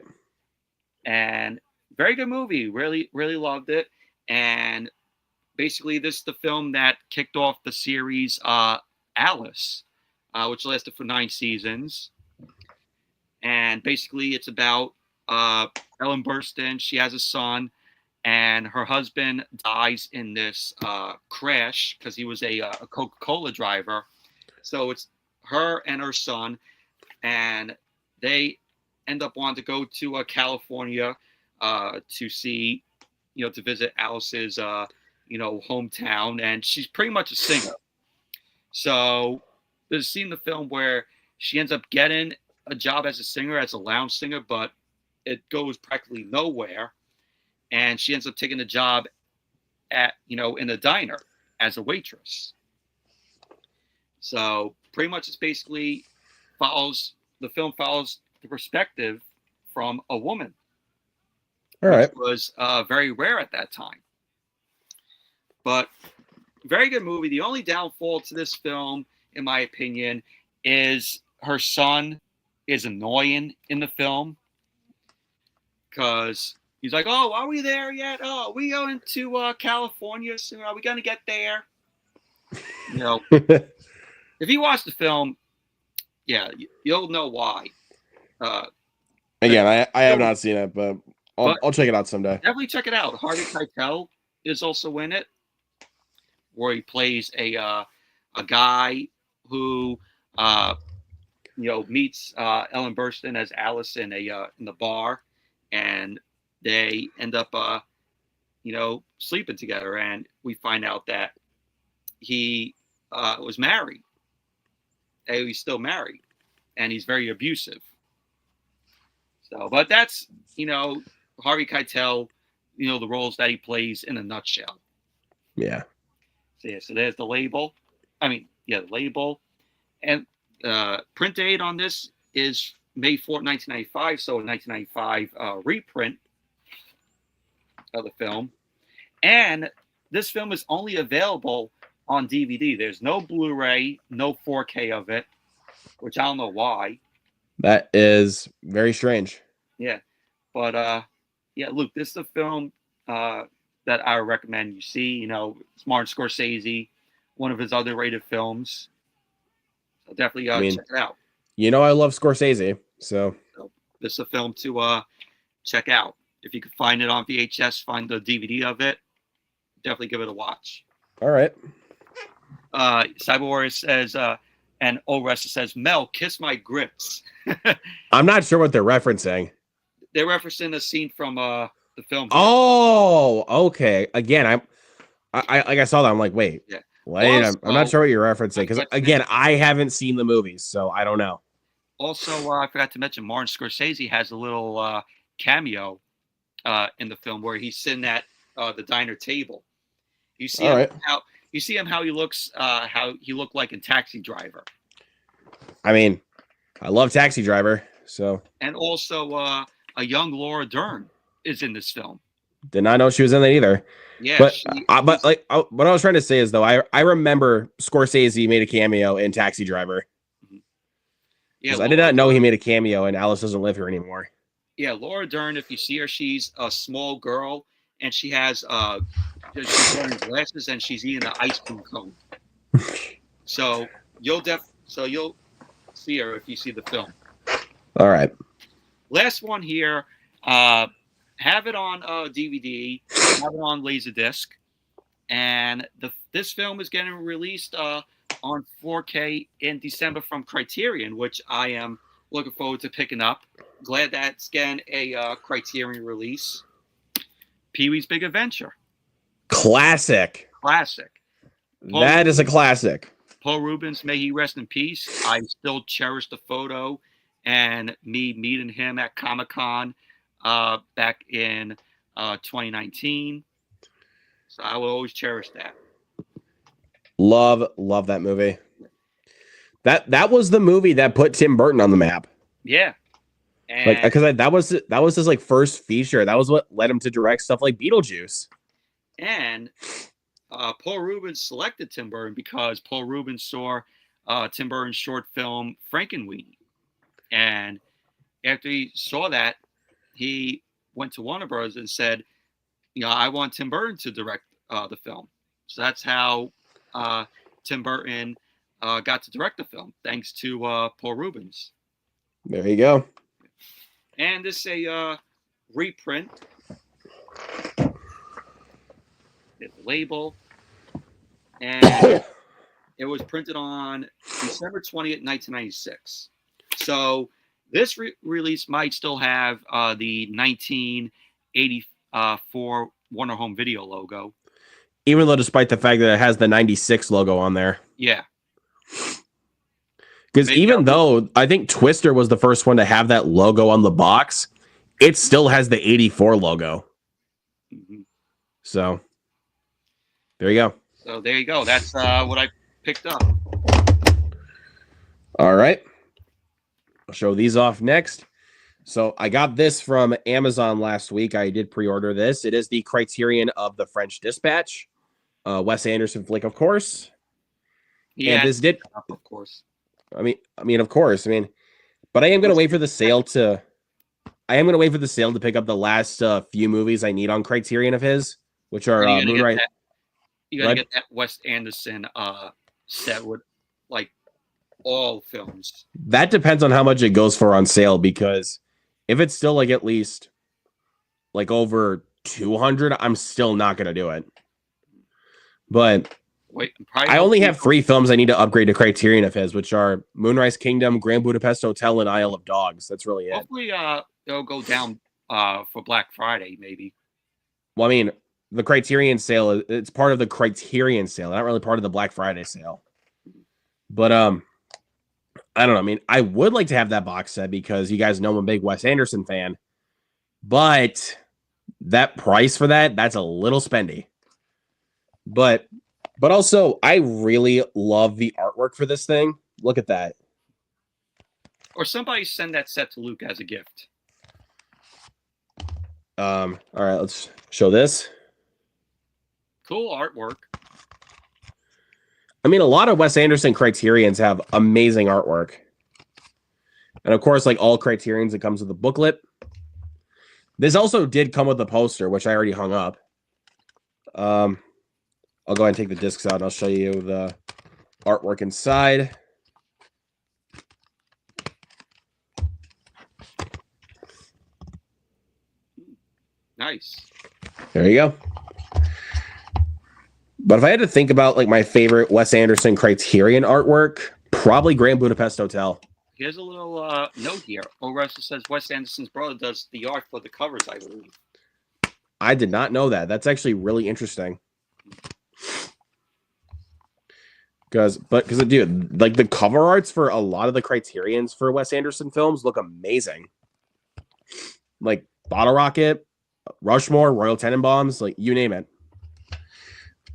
And very good movie. Really, really loved it. And basically, this is the film that kicked off the series Alice, which lasted for 9 seasons. And basically, it's about Ellen Burstyn. She has a son, and her husband dies in this crash because he was a Coca-Cola driver. So it's her and her son, and they end up wanting to go to California to see, to visit Alice's, hometown, and she's pretty much a singer. So there's a scene in the film where she ends up getting a job as a singer, as a lounge singer, but it goes practically nowhere, and she ends up taking a job at, in a diner as a waitress. So pretty much it's basically the film follows the perspective from a woman. All right. Which was very rare at that time. But very good movie. The only downfall to this film, in my opinion, is her son is annoying in the film because he's like, "Oh, are we there yet? Oh, we going to California soon? Are we going to get there?" If you watch the film, yeah, you'll know why. Again, I have not seen it, but I'll check it out someday. Definitely check it out. Harvey Keitel is also in it, where he plays a guy who meets Ellen Burstyn as Alice in the bar, and they end up sleeping together, and we find out that he was married. He's still married, and he's very abusive. So, but that's Harvey Keitel, the roles that he plays in a nutshell. Yeah. So there's the label. The label. And print date on this is May 4th, 1995. So a 1995 reprint of the film. And this film is only available on DVD. There's no Blu-ray, no 4K of it, which I don't know why. That is very strange. Yeah. But Luke, this is a film that I recommend you see. It's Martin Scorsese, one of his underrated films. So definitely check it out. I love Scorsese, so this is a film to check out. If you can find it on VHS, find the DVD of it, definitely give it a watch. All right. Cyber Warrior says, and Oresta says, Mel, kiss my grits. I'm not sure what they're referencing. They're referencing a scene from the film. Oh, okay. Again, I saw that. I'm like, wait, yeah. Wait. I'm not sure what you're referencing because again, I haven't seen the movies, so I don't know. Also, I forgot to mention Martin Scorsese has a little cameo in the film where he's sitting at the diner table. You see him how he looks, how he looked like in Taxi Driver. I mean, I love Taxi Driver, so. And also, a young Laura Dern is in this film. Did not know she was in that either. Yeah, But what I was trying to say is though, I remember Scorsese made a cameo in Taxi Driver. Yeah, I did not know he made a cameo in Alice Doesn't Live Here anymore. Yeah, Laura Dern. If you see her, she's a small girl, and she has she's wearing glasses, and she's eating an ice cream cone. So you'll see her if you see the film. All right. Last one here. Have it on DVD. Have it on Laserdisc, and this film is getting released on 4K in December from Criterion, which I am looking forward to picking up. Glad that's getting a Criterion release. Pee-wee's Big Adventure. Classic. That is a classic. Paul Rubens, may he rest in peace. I still cherish the photo and me meeting him at Comic-Con back in 2019. So I will always cherish that. Love that movie. That was the movie that put Tim Burton on the map. Yeah. And because that was his like first feature. That was what led him to direct stuff like Beetlejuice. And Paul Rubens selected Tim Burton because Paul Rubens saw Tim Burton's short film Frankenweenie. And after he saw that, he went to Warner Bros. And said, I want Tim Burton to direct the film. So that's how Tim Burton got to direct the film, thanks to Paul Rubens. There you go. And this is a reprint. The label. And it was printed on December 20th, 1996. So this release might still have the 1984 Warner Home Video logo. Even though despite the fact that it has the 96 logo on there. Yeah. Because even though I think Twister was the first one to have that logo on the box, it still has the 84 logo. Mm-hmm. So there you go. That's what I picked up. All right. I'll show these off next. So I got this from Amazon last week. I did pre-order this. It is the Criterion of the French Dispatch. Wes Anderson flick, of course. Yeah, and this did, of course. I mean, of course. But I am going to wait for the sale to. I am going to wait for the sale to pick up the last few movies I need on Criterion of his, which are Moonrise. You got to get that Wes Anderson set with like all films. That depends on how much it goes for on sale, because if it's still like at least like over 200, I'm still not going to do it. But I only have 3 films I need to upgrade to Criterion of his, which are Moonrise Kingdom, Grand Budapest Hotel, and Isle of Dogs. That's really it. Hopefully, they'll go down for Black Friday, maybe. Well, I mean, the Criterion sale, it's part of the Criterion sale, not really part of the Black Friday sale. But I don't know. I mean, I would like to have that box set because you guys know I'm a big Wes Anderson fan. But that price for that's a little spendy. But also, I really love the artwork for this thing. Look at that. Or somebody send that set to Luke as a gift. All right, let's show this. Cool artwork. I mean, a lot of Wes Anderson Criterions have amazing artwork. And of course, like all Criterions, it comes with a booklet. This also did come with a poster, which I already hung up. I'll go ahead and take the discs out and I'll show you the artwork inside. Nice. There you go. But if I had to think about like my favorite Wes Anderson Criterion artwork, probably Grand Budapest Hotel. Here's a little note here. Oresta says Wes Anderson's brother does the art for the covers, I believe. I did not know that. That's actually really interesting. Because dude, like the cover arts for a lot of the Criterions for Wes Anderson films look amazing. Like Bottle Rocket, Rushmore, Royal Tenenbaums, like you name it.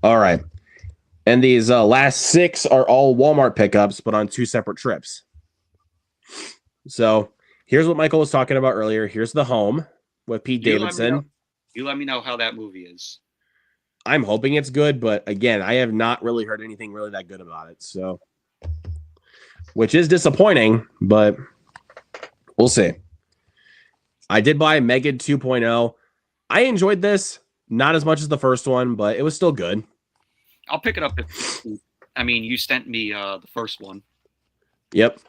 All right. And these last 6 are all Walmart pickups, but on 2 separate trips. So here's what Michael was talking about earlier. Here's the home with Pete Davidson. You let me know how that movie is. I'm hoping it's good, but again, I have not really heard anything really that good about it. So, which is disappointing, but we'll see. I did buy Megan 2.0. I enjoyed this, not as much as the first one, but it was still good. I'll pick it up if I mean you sent me the first one. Yep.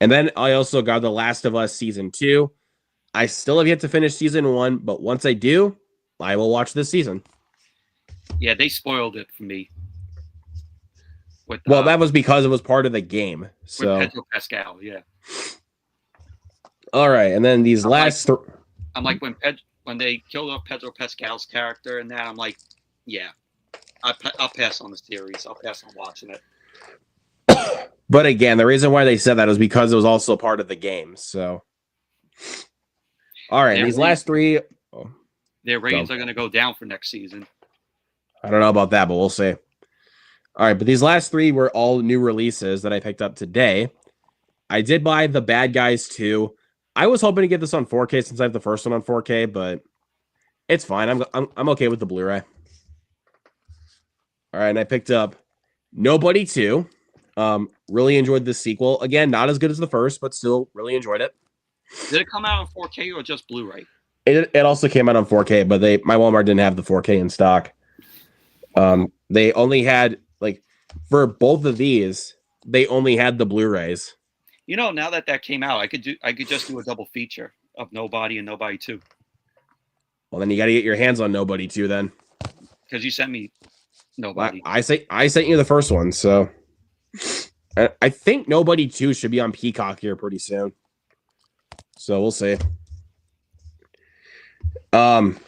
And then I also got The Last of Us season 2. I still have yet to finish season 1, but once I do, I will watch this season. Yeah, they spoiled it for me. With, well, that was because it was part of the game. So with Pedro Pascal, yeah. All right, and then these I'm like when they killed off Pedro Pascal's character and that, I'm like, yeah, I'll pass on the series. I'll pass on watching it. But again, the reason why they said that is because it was also part of the game. So, all right, these last three, their ratings are going to go down for next season. I don't know about that, but we'll see. All right, but these last three were all new releases that I picked up today. I did buy The Bad Guys 2. I was hoping to get this on 4K since I have the first one on 4K, but it's fine. I'm okay with the Blu-ray. All right, and I picked up Nobody 2. Really enjoyed this sequel. Again, not as good as the first, but still really enjoyed it. Did it come out on 4K or just Blu-ray? It also came out on 4K, but my Walmart didn't have the 4K in stock. They only had for both of these, they only had the Blu-rays. You know, now that came out, I could just do a double feature of Nobody and Nobody 2. Well, then you got to get your hands on Nobody 2 then. Because you sent me Nobody. I sent you the first one, so I think Nobody 2 should be on Peacock here pretty soon. So we'll see. And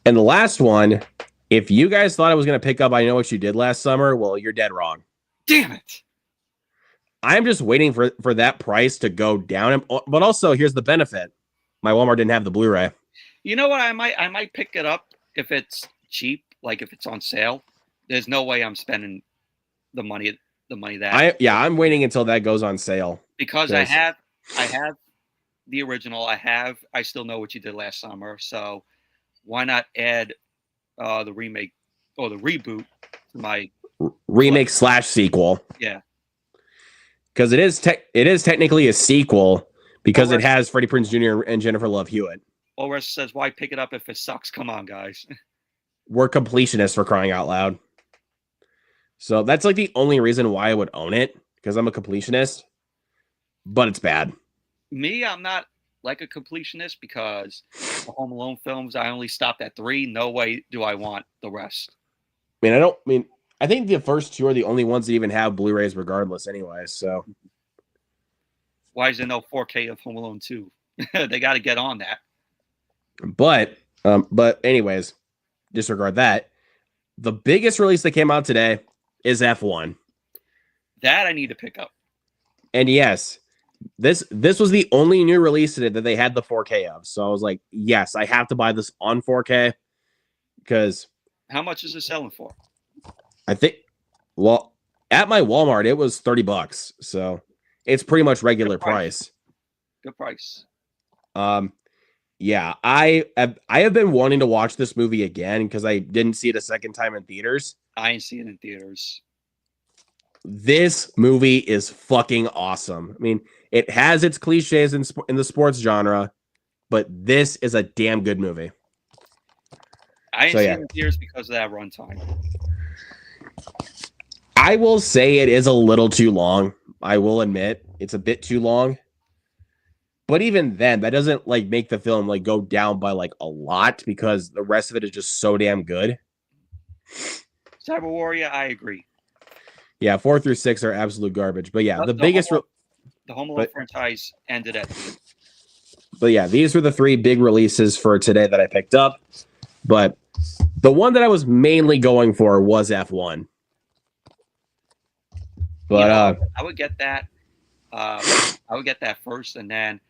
the last one, if you guys thought I was going to pick up I Know What You Did Last Summer, well, you're dead wrong. Damn it. I'm just waiting for that price to go down. But also, here's the benefit. My Walmart didn't have the Blu-ray. You know what? I might pick it up if it's cheap, like if it's on sale. There's no way I'm spending the money that I'm waiting until that goes on sale. Because I have the original. I Still Know What You Did Last Summer. So why not add the remake or the reboot to my remake / sequel? Yeah. Because it is technically a sequel because it has Freddie Prinze Jr. and Jennifer Love Hewitt. Oris says, why pick it up if it sucks? Come on, guys. We're completionists for crying out loud. So that's the only reason why I would own it, because I'm a completionist, but it's bad. Me, I'm not like a completionist because the Home Alone films, I only stopped at 3. No way do I want the rest. I think the first 2 are the only ones that even have Blu-rays regardless anyway, so. Why is there no 4K of Home Alone 2? They got to get on that. But anyways, disregard that. The biggest release that came out today is F1. That I need to pick up. And yes, this was the only new release today that they had the 4K of. So I was like, yes, I have to buy this on 4K because. How much is it selling for? I think, well, at my Walmart, it was $30. So it's pretty much regular price. Good price. Yeah, I have been wanting to watch this movie again because I didn't see it a second time in theaters. I ain't seen it in theaters. This movie is fucking awesome. I mean, it has its cliches in the sports genre, but this is a damn good movie. I ain't seen it in theaters because of that runtime. I will say it is a little too long. I will admit it's a bit too long. But even then, that doesn't make the film go down by a lot because the rest of it is just so damn good. Cyber Warrior, I agree. Yeah, 4 through 6 are absolute garbage. But yeah, the Home Alone franchise ended at. But yeah, these were the 3 big releases for today that I picked up. But the one that I was mainly going for was F1. But I would get that. I would get that first, and then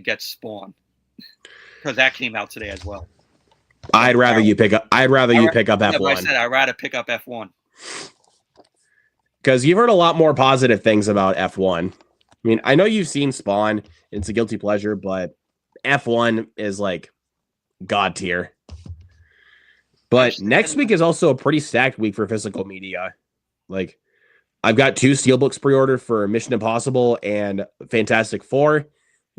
get Spawn because that came out today as well. I'd rather you pick up F1. I said I'd rather pick up F1 because you've heard a lot more positive things about F1. I mean, I know you've seen Spawn; it's a guilty pleasure, but F1 is god tier. But next week is also a pretty stacked week for physical media. Like, I've got 2 steelbooks pre-ordered for Mission Impossible and Fantastic Four.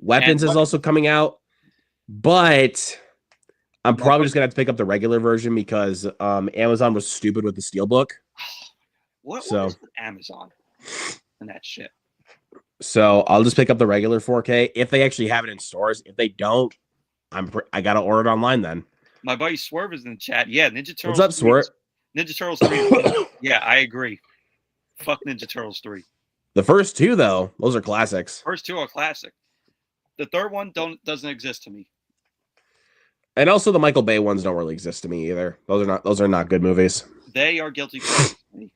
Weapons is also coming out, but I'm probably just gonna have to pick up the regular version because Amazon was stupid with the steelbook. What is with Amazon and that shit? So I'll just pick up the regular 4K if they actually have it in stores. If they don't, I gotta order it online then. My buddy Swerve is in the chat. Yeah, Ninja Turtles. What's up, Swerve? Ninja Turtles 3. Yeah, I agree. Fuck Ninja Turtles 3. The first 2, though, those are classics. First 2 are classic. The third one doesn't exist to me. And also the Michael Bay ones don't really exist to me either. Those are not good movies. They are guilty pleasures to me.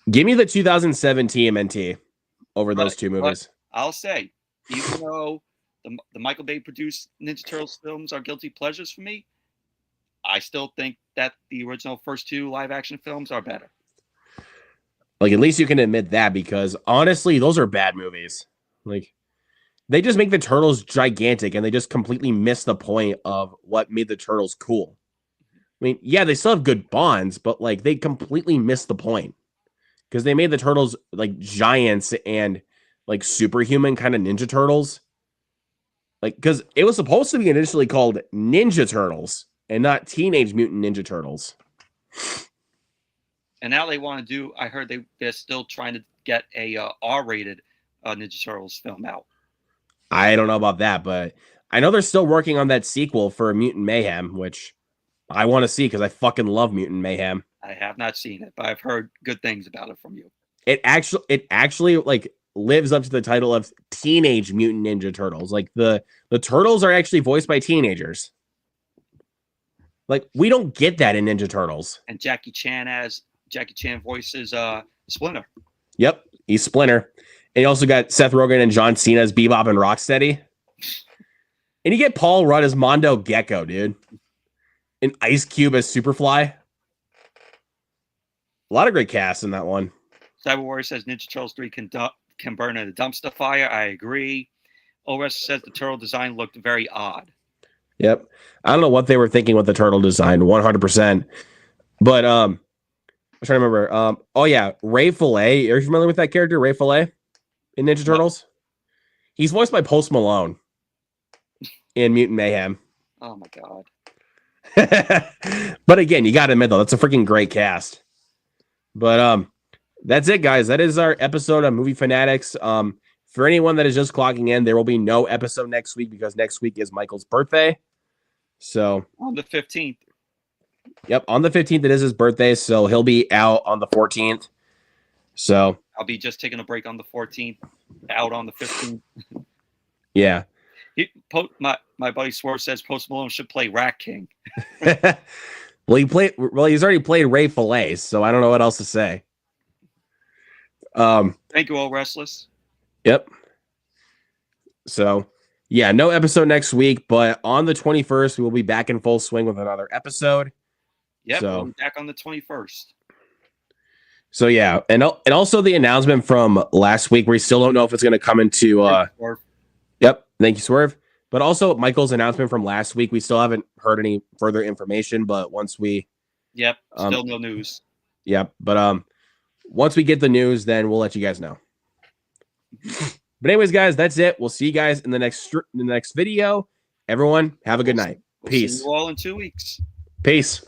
Give me the 2007 TMNT over those 2 movies. I'll say, even though the Michael Bay produced Ninja Turtles films are guilty pleasures for me, I still think that the original first 2 live action films are better. Like, at least you can admit that, because honestly, those are bad movies. Like, they just make the Turtles gigantic and they just completely miss the point of what made the Turtles cool. I mean, yeah, they still have good bonds, but like they completely missed the point because they made the Turtles like giants and like superhuman kind of Ninja Turtles. Like, because it was supposed to be initially called Ninja Turtles and not Teenage Mutant Ninja Turtles. And now they want to do, I heard they're still trying to get a R-rated Ninja Turtles film out. I don't know about that, but I know they're still working on that sequel for Mutant Mayhem, which I want to see because I fucking love Mutant Mayhem. I have not seen it, but I've heard good things about it from you. It actually like lives up to the title of Teenage Mutant Ninja Turtles. Like the turtles are actually voiced by teenagers. Like, we don't get that in Ninja Turtles. And Jackie Chan voices Splinter. Yep, he's Splinter. And you also got Seth Rogen and John Cena as Bebop and Rocksteady. And you get Paul Rudd as Mondo Gecko, dude. And Ice Cube as Superfly. A lot of great casts in that one. Cyber Warrior says Ninja Turtles 3 can burn in a dumpster fire. I agree. ORES says the turtle design looked very odd. Yep. I don't know what they were thinking with the turtle design, 100%. But I'm trying to remember. Oh, yeah. Ray Fillet. Are you familiar with that character, Ray Fillet, in Ninja Turtles? He's voiced by Post Malone in Mutant Mayhem. Oh, my God. But again, you got to admit, though, that's a freaking great cast. But that's it, guys. That is our episode of Movie Fanatics. For anyone that is just clocking in, there will be no episode next week because next week is Michael's birthday. So on the 15th. Yep, on the 15th it is his birthday, so he'll be out on the 14th. So I'll be just taking a break on the 14th, out on the 15th. Yeah. My buddy Swerve says Post Malone should play Rat King. Well, he's already played Ray Fillet, so I don't know what else to say. Thank you, all Restless. Yep. So, yeah, no episode next week, but on the 21st, we'll be back in full swing with another episode. Yep, so, we'll be back on the 21st. So, yeah, and also the announcement from last week, we still don't know if it's going to come into... Yep, thank you, Swerve. But also Michael's announcement from last week, we still haven't heard any further information, but once we... Yep, still no news. Yep, but once we get the news, then we'll let you guys know. But anyways, guys, that's it. We'll see you guys in the next video. Everyone, have a good night. Peace. See you all in 2 weeks. Peace.